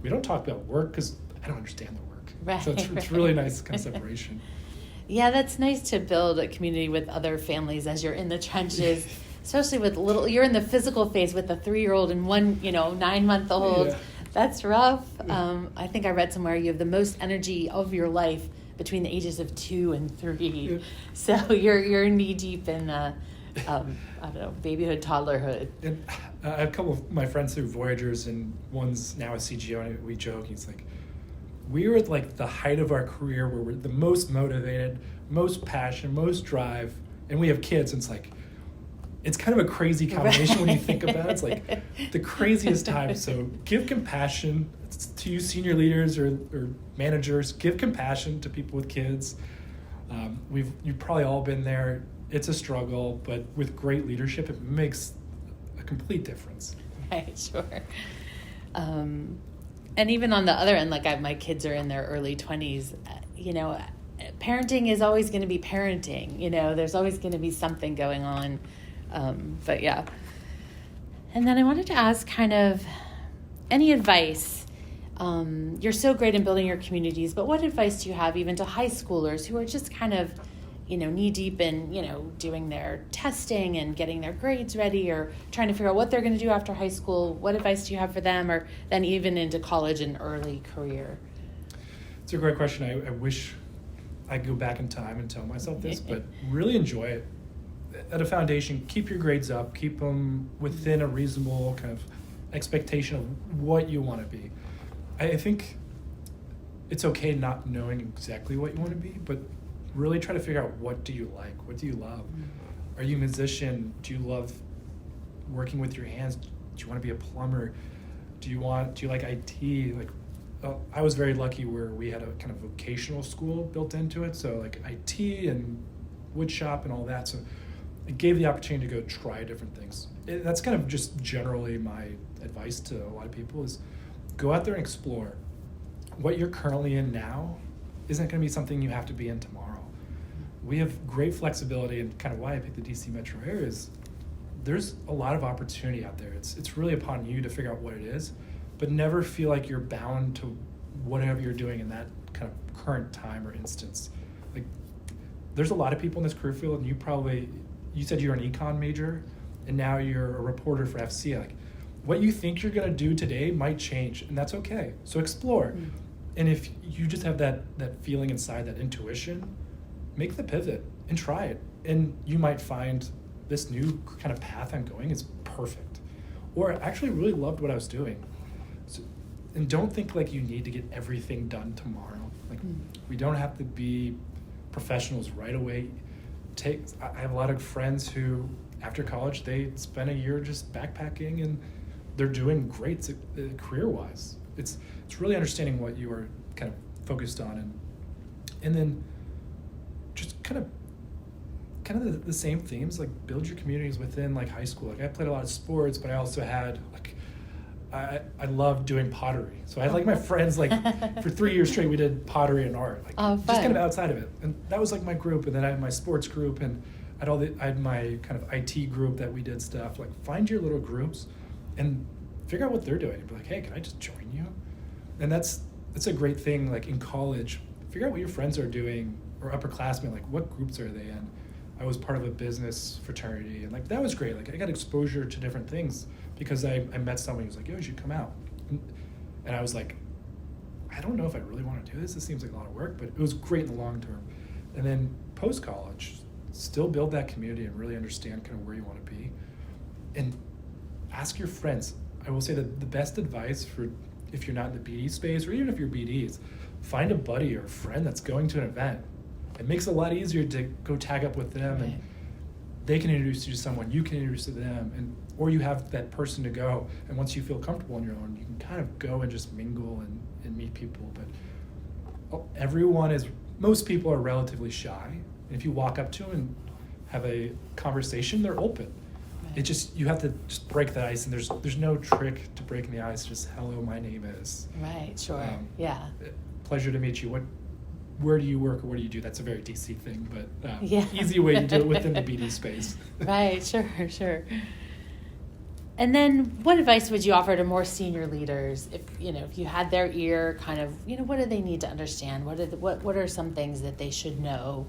we don't talk about work because I don't understand the work. Right, so it's really nice kind of separation. Yeah, that's nice to build a community with other families as you're in the trenches, especially with you're in the physical phase with a 3-year-old and one, 9-month-old. Yeah. That's rough. I think I read somewhere you have the most energy of your life between the ages of 2 and 3. Yeah. So you're knee deep in I don't know, babyhood, toddlerhood. And I have a couple of my friends who are Voyagers, and one's now a CGO, and we joke, he's like, we were at like the height of our career where we're the most motivated, most passion, most drive, and we have kids, and it's kind of a crazy combination when you think about it. It's like the craziest time. So give compassion to you senior leaders or managers. Give compassion to people with kids. You've probably all been there. It's a struggle, but with great leadership, it makes a complete difference. Right, sure. And even on the other end, like my kids are in their early 20s, parenting is always going to be parenting. There's always going to be something going on. But yeah. And then I wanted to ask kind of any advice. You're so great in building your communities, but what advice do you have even to high schoolers who are just kind of, knee deep in, doing their testing and getting their grades ready or trying to figure out what they're going to do after high school? What advice do you have for them, or then even into college and early career? It's a great question. I wish I could go back in time and tell myself this, but really enjoy it. At a foundation, keep your grades up, keep them within a reasonable kind of expectation of what you want to be. I think it's okay not knowing exactly what you want to be, but really try to figure out, what do you like? What do you love? Are you a musician? Do you love working with your hands? Do you want to be a plumber? Do you like IT? I was very lucky where we had a kind of vocational school built into it. So like IT and wood shop and all that. So it gave the opportunity to go try different things. That's kind of just generally my advice to a lot of people is go out there and explore. What you're currently in now isn't going to be something you have to be in tomorrow. We have great flexibility, and kind of why I picked the DC metro area is there's a lot of opportunity out there. It's really upon you to figure out what it is, but never feel like you're bound to whatever you're doing in that kind of current time or instance. Like, there's a lot of people in this career field, and you said you're an econ major, and now you're a reporter for FCA. Like, what you think you're going to do today might change, and that's okay. So explore. Mm-hmm. And if you just have that feeling inside, that intuition, make the pivot and try it. And you might find this new kind of path I'm going is perfect. Or I actually really loved what I was doing. So, and don't think like you need to get everything done tomorrow. Like, we don't have to be professionals right away. I have a lot of friends who, after college, they spend a year just backpacking, and they're doing great career-wise. It's really understanding what you are kind of focused on, and then just kind of the same themes, like build your communities within like high school. Like, I played a lot of sports, but I also had I loved doing pottery. So I had like my friends, like for 3 years straight, we did pottery and art, just kind of outside of it. And that was like my group. And then I had my sports group, and I had my kind of IT group that we did stuff. Like, find your little groups and figure out what they're doing. And be like, hey, can I just join you? And that's a great thing. Like in college, figure out what your friends are doing, or upperclassmen, like what groups are they in? I was part of a business fraternity, and like that was great. Like I got exposure to different things because I met someone who was like, yo, you should come out. And I was like, I don't know if I really want to do this. This seems like a lot of work, but it was great in the long term. And then post-college, still build that community and really understand kind of where you want to be. And ask your friends. I will say that the best advice for if you're not in the BD space, or even if you're BDs, find a buddy or a friend that's going to an event. It makes it a lot easier to go tag up with them, and they can introduce you to someone, you can introduce to them, and or you have that person to go. And once you feel comfortable on your own, you can kind of go and just mingle and meet people. But most people are relatively shy. And if you walk up to them and have a conversation, they're open. It just, you have to just break the ice, and there's no trick to breaking the ice. Just, hello, my name is. Right, sure, yeah. Pleasure to meet you. Where do you work, or what do you do? That's a very DC thing, but easy way to do it within the BD space. Right, sure. And then what advice would you offer to more senior leaders if you had their ear, kind of, what do they need to understand? What are some things that they should know,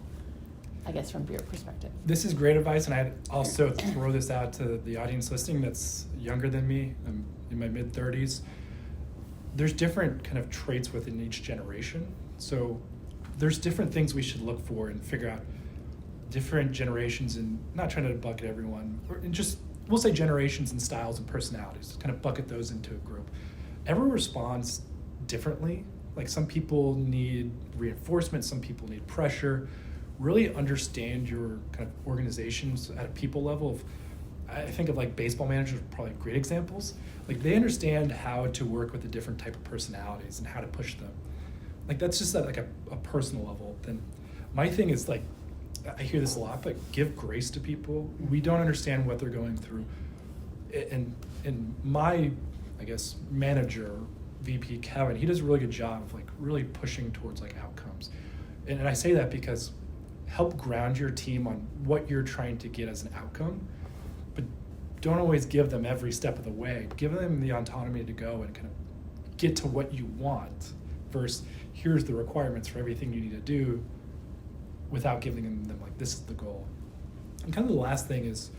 I guess, from your perspective? This is great advice, and I'd also throw this out to the audience listening that's younger than me. I'm in my mid-30s. There's different kind of traits within each generation. So there's different things we should look for and figure out different generations, and not trying to bucket everyone, we'll say generations and styles and personalities, kind of bucket those into a group. Everyone responds differently. Like some people need reinforcement, some people need pressure. Really understand your kind of organizations at a people level. I think of like baseball managers, probably great examples. Like they understand how to work with the different type of personalities and how to push them. Like that's just at like a personal level. Then my thing is like, I hear this a lot, but give grace to people. We don't understand what they're going through. And my, I guess, manager, VP Kevin, he does a really good job of like really pushing towards like outcomes. And I say that because help ground your team on what you're trying to get as an outcome, but don't always give them every step of the way. Give them the autonomy to go and kind of get to what you want versus here's the requirements for everything you need to do, without giving them like, this is the goal. And kind of the last thing is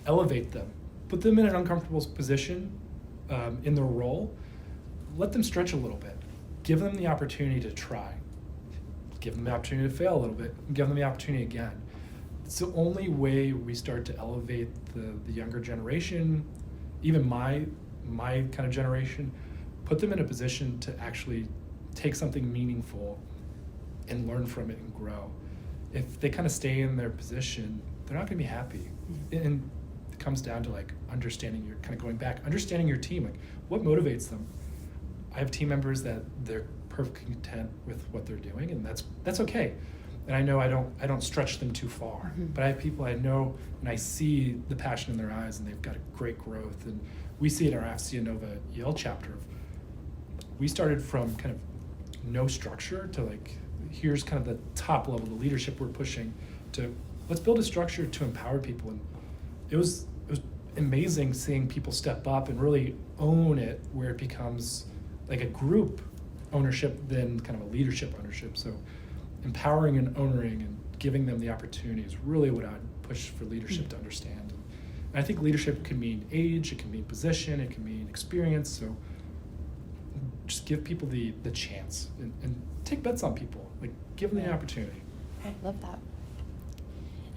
elevate them. Put them in an uncomfortable position in their role. Let them stretch a little bit. Give them the opportunity to try. Give them the opportunity to fail a little bit. And give them the opportunity again. It's the only way we start to elevate the younger generation, even my kind of generation, put them in a position to actually take something meaningful and learn from it and grow. If they kind of stay in their position, they're not going to be happy. And it comes down to like understanding your team, like what motivates them. I have team members that they're perfectly content with what they're doing, and that's okay. And I know I don't stretch them too far, but I have people I know and I see the passion in their eyes, and they've got a great growth. And we see it in our FCA Nova Yale chapter. We started from kind of no structure to like, here's kind of the top level, the leadership we're pushing, to let's build a structure to empower people. And it was amazing seeing people step up and really own it, where it becomes like a group ownership than kind of a leadership ownership. So empowering and owning and giving them the opportunity is really what I'd push for leadership to understand. And I think leadership can mean age, it can mean position, it can mean experience. So just give people the chance and take bets on people. Like give them the opportunity. I love that.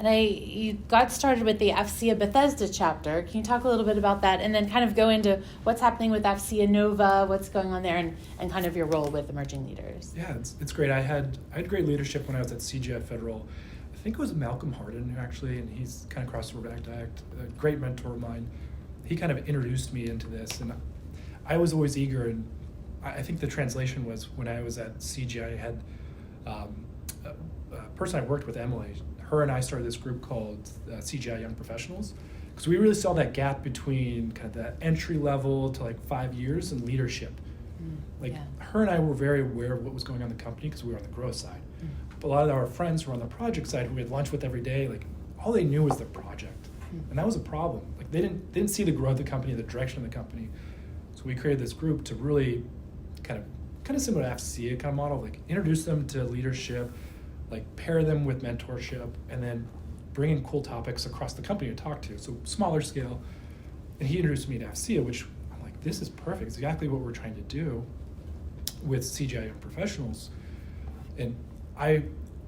And you got started with the FCA Bethesda chapter. Can you talk a little bit about that, and then kind of go into what's happening with FCA Nova, what's going on there, and kind of your role with emerging leaders? Yeah, it's great. I had great leadership when I was at CGI Federal. I think it was Malcolm Hardin actually, and he's kind of crossed over back to ACT, a great mentor of mine. He kind of introduced me into this, and I was always eager. And I think the translation was when I was at CGI, I had a person I worked with, Emily. Her and I started this group called CGI Young Professionals, because we really saw that gap between kind of that entry level to like 5 years and leadership. Her and I were very aware of what was going on in the company because we were on the growth side. But a lot of our friends who were on the project side, who we had lunch with every day, like all they knew was the project. And that was a problem. Like they didn't see the growth of the company, the direction of the company. So we created this group to really kind of similar to FCA kind of model, like introduce them to leadership, like pair them with mentorship, and then bring in cool topics across the company to talk to. So smaller scale. And he introduced me to FCA, which I'm like, this is perfect. It's exactly what we're trying to do with CGI young professionals. And I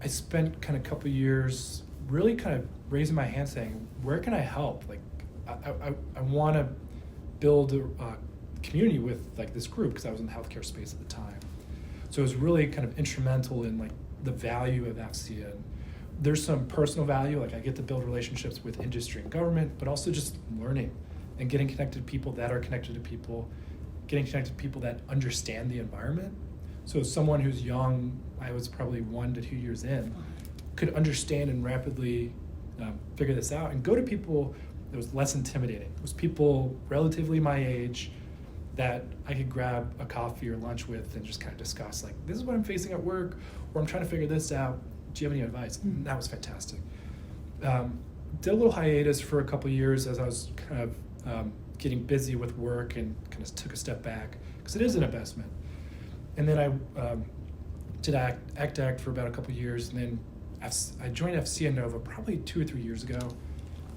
spent kind of a couple years really kind of raising my hand saying, where can I help? Like, I want to build a community with like this group, because I was in the healthcare space at the time. So it was really kind of instrumental in like the value of FCA. And there's some personal value, like I get to build relationships with industry and government, but also just learning and getting connected to people that are connected to people, getting connected to people that understand the environment. So as someone who's young, I was probably 1 to 2 years in, could understand and rapidly figure this out and go to people that was less intimidating. It was people relatively my age that I could grab a coffee or lunch with and just kind of discuss, like, this is what I'm facing at work, or I'm trying to figure this out. Do you have any advice? And that was fantastic. Did a little hiatus for a couple of years as I was kind of getting busy with work, and kind of took a step back, because it is an investment. And then I did ACT for about a couple of years, and then I joined FCA Nova probably 2 or 3 years ago.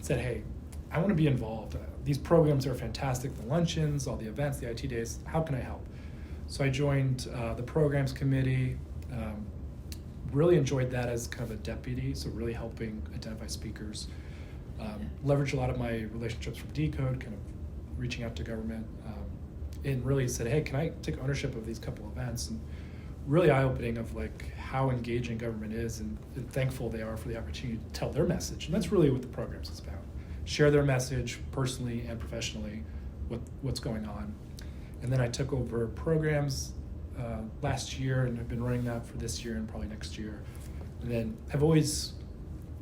Said, hey, I want to be involved. These programs are fantastic, the luncheons, all the events, the IT days. How can I help? So I joined the programs committee. Really enjoyed that as kind of a deputy, so really helping identify speakers. Leveraged a lot of my relationships from Decode, kind of reaching out to government, and really said, hey, can I take ownership of these couple events? And really eye-opening of like how engaging government is, and thankful they are for the opportunity to tell their message. And that's really what the programs is about. Share their message personally and professionally, what's going on. And then I took over programs last year, and have been running that for this year and probably next year. And then have always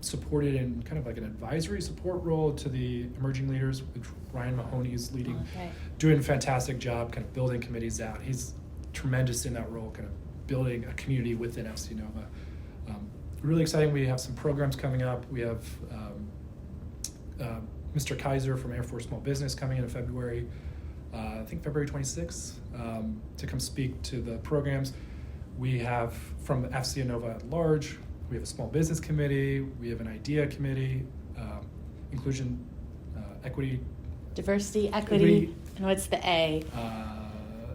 supported in kind of like an advisory support role to the emerging leaders, which Ryan Mahoney is leading, doing a fantastic job kind of building committees out. He's tremendous in that role, kind of building a community within FC Nova. Really exciting. We have some programs coming up. We have Mr. Kaiser from Air Force Small Business coming in February, I think February 26th, to come speak to the programs. We have from the FCA Nova at large, we have a small business committee, we have an idea committee, inclusion, equity. Diversity, equity, and what's the A?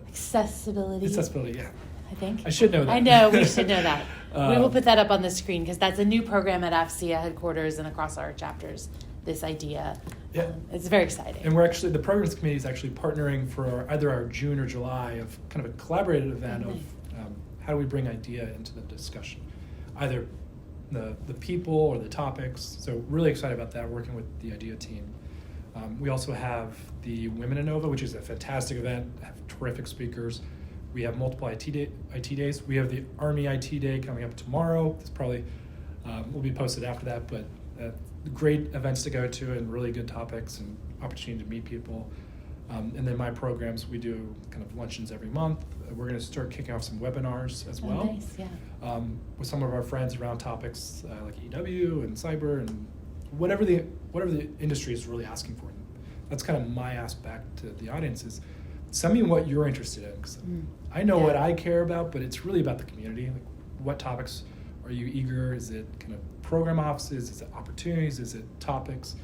Accessibility. Accessibility, yeah. I think. I should know that. I know, we should know that. We will put that up on the screen, because that's a new program at FCA headquarters and across our chapters, this idea. Yeah. It's very exciting. And we're actually, the programs committee is actually partnering for either our June or July of kind of a collaborative event of how do we bring idea into the discussion, either the people or the topics. So really excited about that, working with the idea team. We also have the Women in Nova, which is a fantastic event, have terrific speakers. We have multiple IT days. We have the Army IT Day coming up tomorrow. It's probably, will be posted after that, but great events to go to and really good topics and opportunity to meet people. And then my programs, we do kind of luncheons every month. We're going to start kicking off some webinars as well. Nice, yeah. With some of our friends around topics like EW and cyber and whatever the industry is really asking for. That's kind of my aspect to the audience is send me what you're interested in. 'Cause I know what I care about, but it's really about the community. Like, what topics are you eager? Is it kind of program offices? Is it opportunities? Is it topics?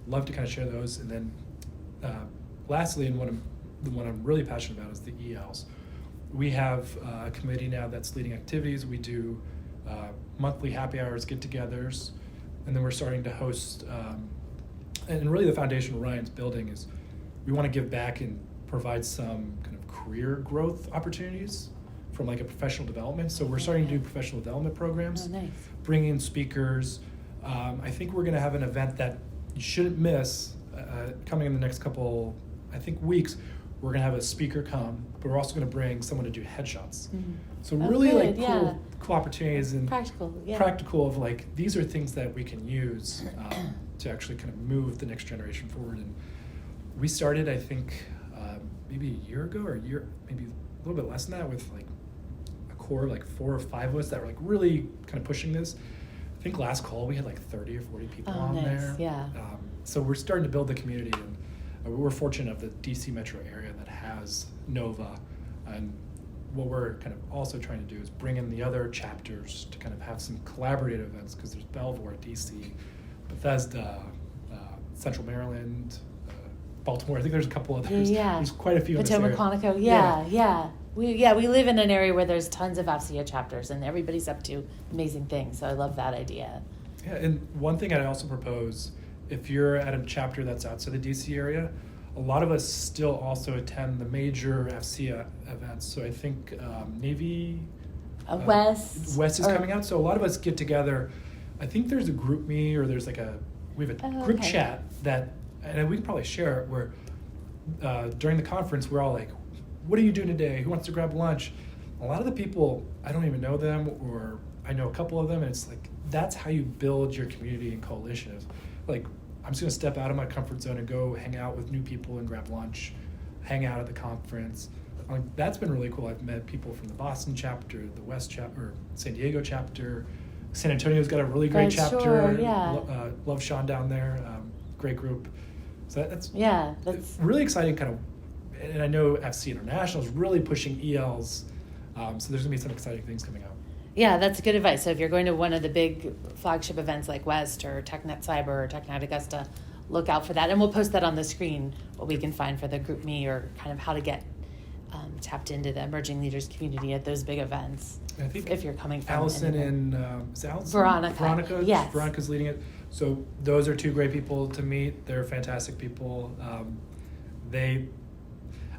Love to kind of share those. And then lastly, and the one I'm really passionate about is the ELs. We have a committee now that's leading activities. We do monthly happy hours, get-togethers, and then we're starting to host, and really the foundation Ryan's building is we want to give back and provide some kind of career growth opportunities from like a professional development. So we're starting to do professional development programs, bring in speakers. I think we're going to have an event that you shouldn't miss coming in the next couple, I think, weeks. We're going to have a speaker come, but we're also going to bring someone to do headshots. So really good, like cool opportunities and practical of like, these are things that we can use to actually kind of move the next generation forward. And we started, I think, maybe a year ago or maybe a little bit less than that, with like a core of like 4 or 5 of us that were like really kind of pushing this. I I think last call we had like 30 or 40 people on nice. there. Yeah. So we're starting to build the community, and we're fortunate of the DC metro area that has Nova. And what we're kind of also trying to do is bring in the other chapters to kind of have some collaborative events, because there's Belvoir, DC, Bethesda, Central Maryland, Baltimore. I think there's a couple others. Yeah. There's quite a few in this Potomac, area. Quantico. Yeah. We live in an area where there's tons of AFCEA chapters, and everybody's up to amazing things. So I love that idea. Yeah, and one thing I'd also propose, if you're at a chapter that's outside the DC area, a lot of us still also attend the major AFCEA events. So I think Navy, West is coming out. So a lot of us get together. I think there's a group me, or there's we have a group chat that, and we can probably share it, where during the conference we're all like, what are you doing today? Who wants to grab lunch? A lot of the people, I don't even know them, or I know a couple of them, and it's like, that's how you build your community and coalition. Like, I'm just gonna step out of my comfort zone and go hang out with new people and grab lunch, hang out at the conference. That's been really cool. I've met people from the Boston chapter, the West chapter, or San Diego chapter. San Antonio's got a really great chapter. Sure, yeah. Love Sean down there. Great group. So that's really exciting kind of, and I know FC International is really pushing ELs. So there's gonna be some exciting things coming out. Yeah, that's good advice. So if you're going to one of the big flagship events like West or TechNet Cyber or TechNet Augusta, look out for that. And we'll post that on the screen, what we can find for the group me, or kind of how to get tapped into the emerging leaders community at those big events. I think if you're coming from Allison and is Allison? Veronica. Yes. Veronica's leading it. So those are two great people to meet. They're fantastic people.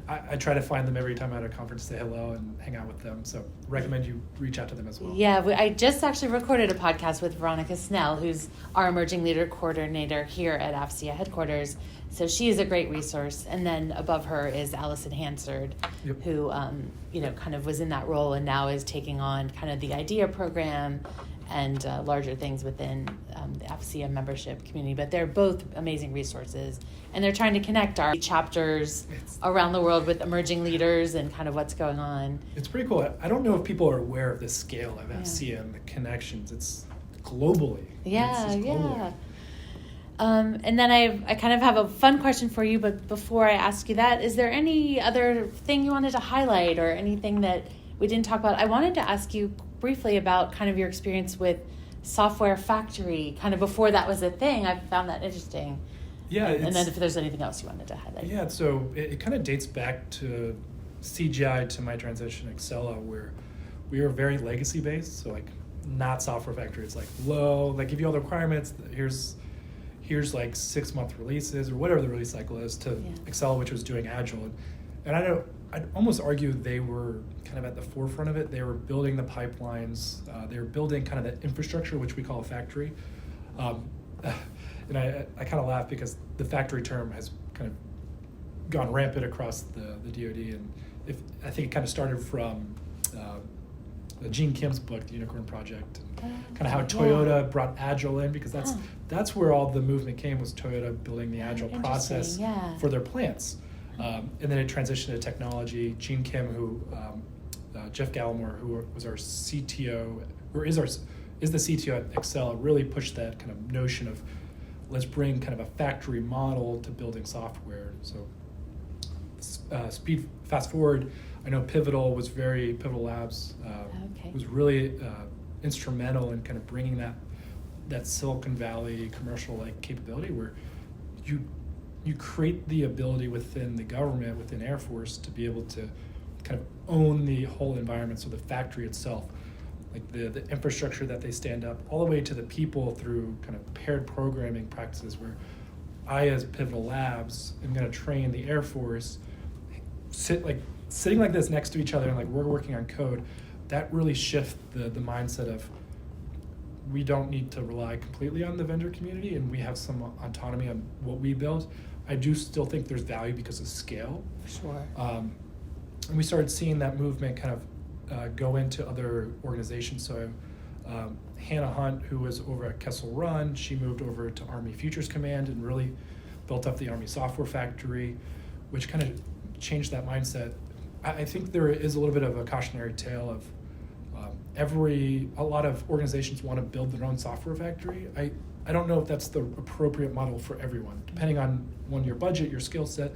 I try to find them every time I'm at a conference, say hello and hang out with them. So recommend you reach out to them as well. Yeah, I just actually recorded a podcast with Veronica Snell, who's our emerging leader coordinator here at AFCEA headquarters. So she is a great resource. And then above her is Allison Hansard, who kind of was in that role and now is taking on kind of the IDEA program and larger things within the AFCEA membership community. But they're both amazing resources, and they're trying to connect our chapters around the world with emerging leaders and kind of what's going on. It's pretty cool. I don't know if people are aware of the scale of AFCEA and the connections. It's globally. Yeah. And then I kind of have a fun question for you, but before I ask you that, is there any other thing you wanted to highlight or anything that we didn't talk about? I wanted to ask you briefly about kind of your experience with Software Factory, kind of before that was a thing. I found that interesting. Yeah. And then if there's anything else you wanted to highlight. Yeah, so it kind of dates back to CGI to my transition to Excella, where we are very legacy based. So like not Software Factory. It's like low, like give you all the requirements. Here's like 6-month releases or whatever the release cycle is, to Excella, which was doing Agile. And I'd almost argue they were kind of at the forefront of it. They were building the pipelines. They were building kind of the infrastructure, which we call a factory. And I kind of laugh because the factory term has kind of gone rampant across the DoD. And I think it kind of started from Gene Kim's book, The Unicorn Project, and kind of how Toyota brought Agile in, because that's where all the movement came, was Toyota building the Agile process for their plants. And then it transitioned to technology. Gene Kim, who Jeff Gallimore, who was our CTO, or is the CTO at Excella, really pushed that kind of notion of let's bring kind of a factory model to building software. So fast forward, I know Pivotal Labs was really instrumental in kind of bringing that Silicon Valley commercial like capability, where you create the ability within the government, within Air Force, to be able to kind of own the whole environment. So the factory itself, like the infrastructure that they stand up, all the way to the people through kind of paired programming practices, where I, as Pivotal Labs, am going to train the Air Force, sitting like this next to each other, and like we're working on code. That really shifts the mindset of, we don't need to rely completely on the vendor community, and we have some autonomy on what we build. I do still think there's value because of scale. Sure. And we started seeing that movement kind of go into other organizations. So Hannah Hunt, who was over at Kessel Run, she moved over to Army Futures Command and really built up the Army Software Factory, which kind of changed that mindset. I think there is a little bit of a cautionary tale of a lot of organizations want to build their own software factory. I don't know if that's the appropriate model for everyone, depending on your budget, your skill set,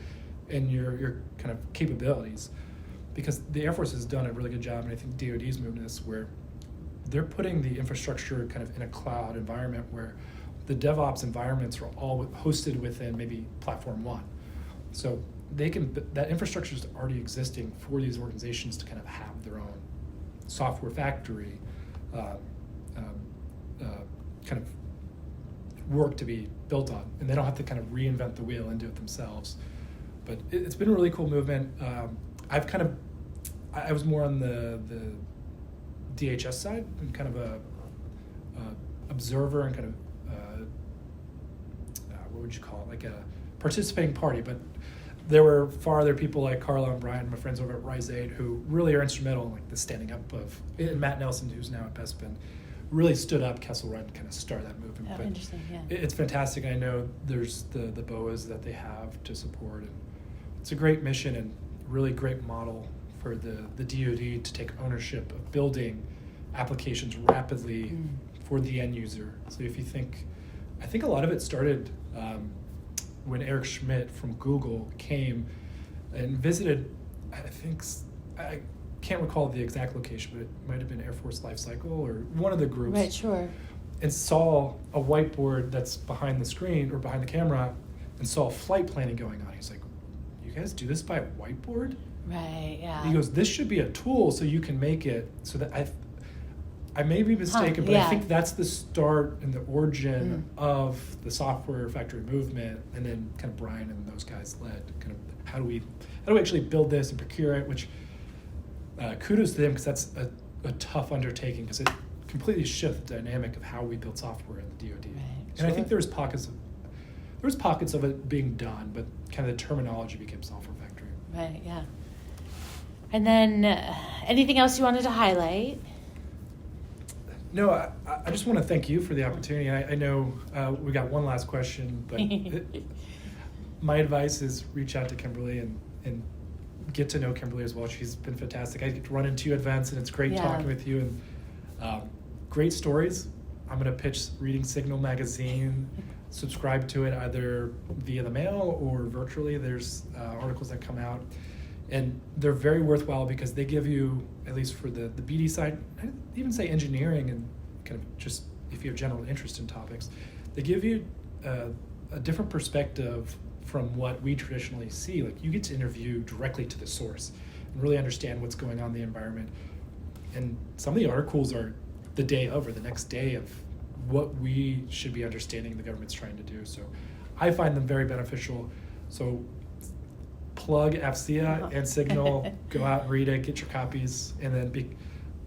and your kind of capabilities. Because the Air Force has done a really good job, and I think DoD's moving this, where they're putting the infrastructure kind of in a cloud environment where the DevOps environments are all hosted within maybe Platform One. So that infrastructure is already existing for these organizations to kind of have their own software factory kind of work to be built on, and they don't have to kind of reinvent the wheel and do it themselves. But it's been a really cool movement. I was more on the DHS side and kind of a observer and kind of what would you call it, like a participating party. But there were far other people like Carla and Brian, my friends over at Rise 8, who really are instrumental in like the standing up of, and Matt Nelson, who's now at Bespin, really stood up Kessel Run and kind of started that movement. Oh, but interesting, yeah. It's fantastic. I know there's the BOAs that they have to support, and it's a great mission and really great model for the DoD to take ownership of building applications rapidly for the end user. So if you think, I think a lot of it started when Eric Schmidt from Google came and visited, I can't recall the exact location, but it might have been Air Force Life Cycle or one of the groups. Right, sure. And saw a whiteboard that's behind the screen or behind the camera and saw flight planning going on. He's like, you guys do this by a whiteboard? Right, yeah. He goes, this should be a tool so you can make it so that I may be mistaken, but yeah. I think that's the start and the origin of the software factory movement, and then kind of Brian and those guys led kind of how do we actually build this and procure it, which kudos to them, because that's a tough undertaking, because it completely shifts the dynamic of how we build software in the DoD. Right, and I think there was pockets of it being done, but kind of the terminology became software factory. Right, yeah. And then anything else you wanted to highlight? No, I just want to thank you for the opportunity. I know we got one last question, but my advice is reach out to Kimberly and get to know Kimberly as well. She's been fantastic. I get to run into you at events, and it's great talking with you. And great stories. I'm going to pitch Reading Signal magazine. Subscribe to it either via the mail or virtually. There's articles that come out. And they're very worthwhile because they give you, at least for the BD side, I'd even say engineering and kind of just if you have general interest in topics, they give you a different perspective from what we traditionally see. Like you get to interview directly to the source and really understand what's going on in the environment. And some of the articles are the day of or the next day of what we should be understanding the government's trying to do. So I find them very beneficial. So plug FCA and Signal, go out and read it, get your copies, and then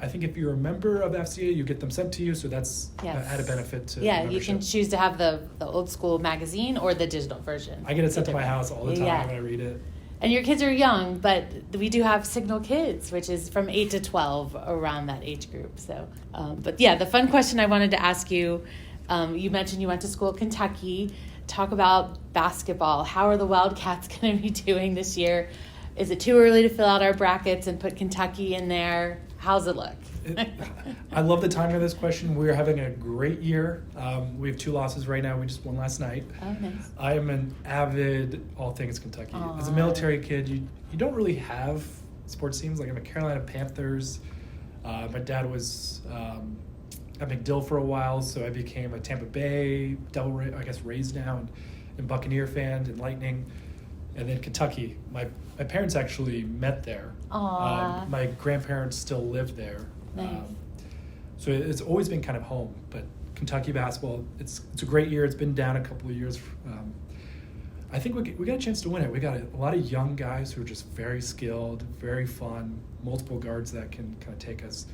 I think if you're a member of FCA, you get them sent to you, so that's added benefit to membership. You can choose to have the old school magazine or the digital version. I get it sent to my house all the time when I read it. And your kids are young, but we do have Signal Kids, which is from 8 to 12, around that age group. So, but yeah, the fun question I wanted to ask you, you mentioned you went to school in Kentucky. Talk about basketball. How are the Wildcats going to be doing this year? Is it too early to fill out our brackets and put Kentucky in there? How's it look? I love the timing of this question. We're having a great year. We have 2 losses right now. We just won last night. Oh, nice. I am an avid all things Kentucky. Aww. As a military kid, you don't really have sports teams. Like I'm a Carolina Panthers. My dad was at McDill for a while, so I became a Tampa Bay Devil, Rays now, and Buccaneer fan and Lightning. And then Kentucky. My parents actually met there. My grandparents still live there. Nice. So it's always been kind of home. But Kentucky basketball, it's a great year. It's been down a couple of years. I think we got a chance to win it. We got a lot of young guys who are just very skilled, very fun, multiple guards that can kind of take us.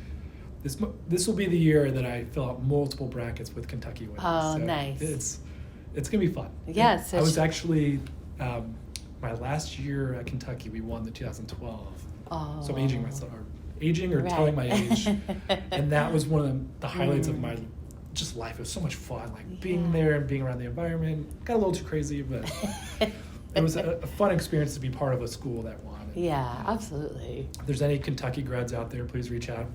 This will be the year that I fill out multiple brackets with Kentucky wins. Oh, so nice. It's going to be fun. Yes. I was actually, my last year at Kentucky, we won the 2012. Oh. So I'm aging myself, telling my age. And that was one of the highlights of my just life. It was so much fun, like being there and being around the environment. Got a little too crazy, but it was a fun experience to be part of a school that won. Yeah, absolutely. If there's any Kentucky grads out there, please reach out.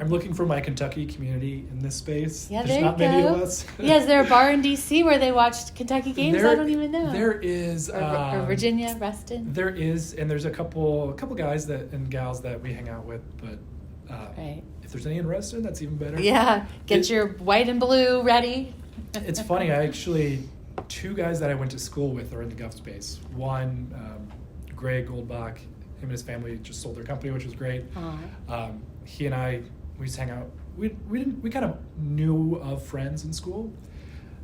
I'm looking for my Kentucky community in this space. Yeah, There's there not you many go. of us. Yeah, is there a bar in DC where they watched Kentucky games? I don't even know. There is. Or Virginia, Reston. There is, and there's a couple guys and gals that we hang out with, but Right. if there's any in Reston, that's even better. Yeah, get your white and blue ready. It's funny, I actually, 2 guys that I went to school with are in the gov space. One, Greg Goldbach, him and his family just sold their company, which was great. He and I, we used to hang out. We kind of knew of friends in school.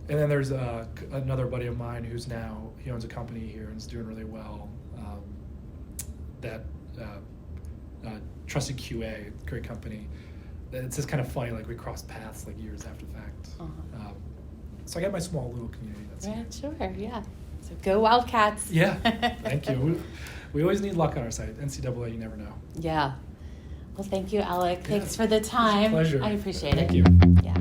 And then there's another buddy of mine who's now, he owns a company here and is doing really well. Trusted QA, great company. It's just kind of funny, like we crossed paths like years after the fact. So I got my small little community. That's Right, sure, yeah. So go Wildcats. Yeah, thank you. We always need luck on our side. NCAA, you never know. Yeah. Well, thank you, Alec. Yeah. Thanks for the time. Pleasure. I appreciate it. Thank you. Yeah.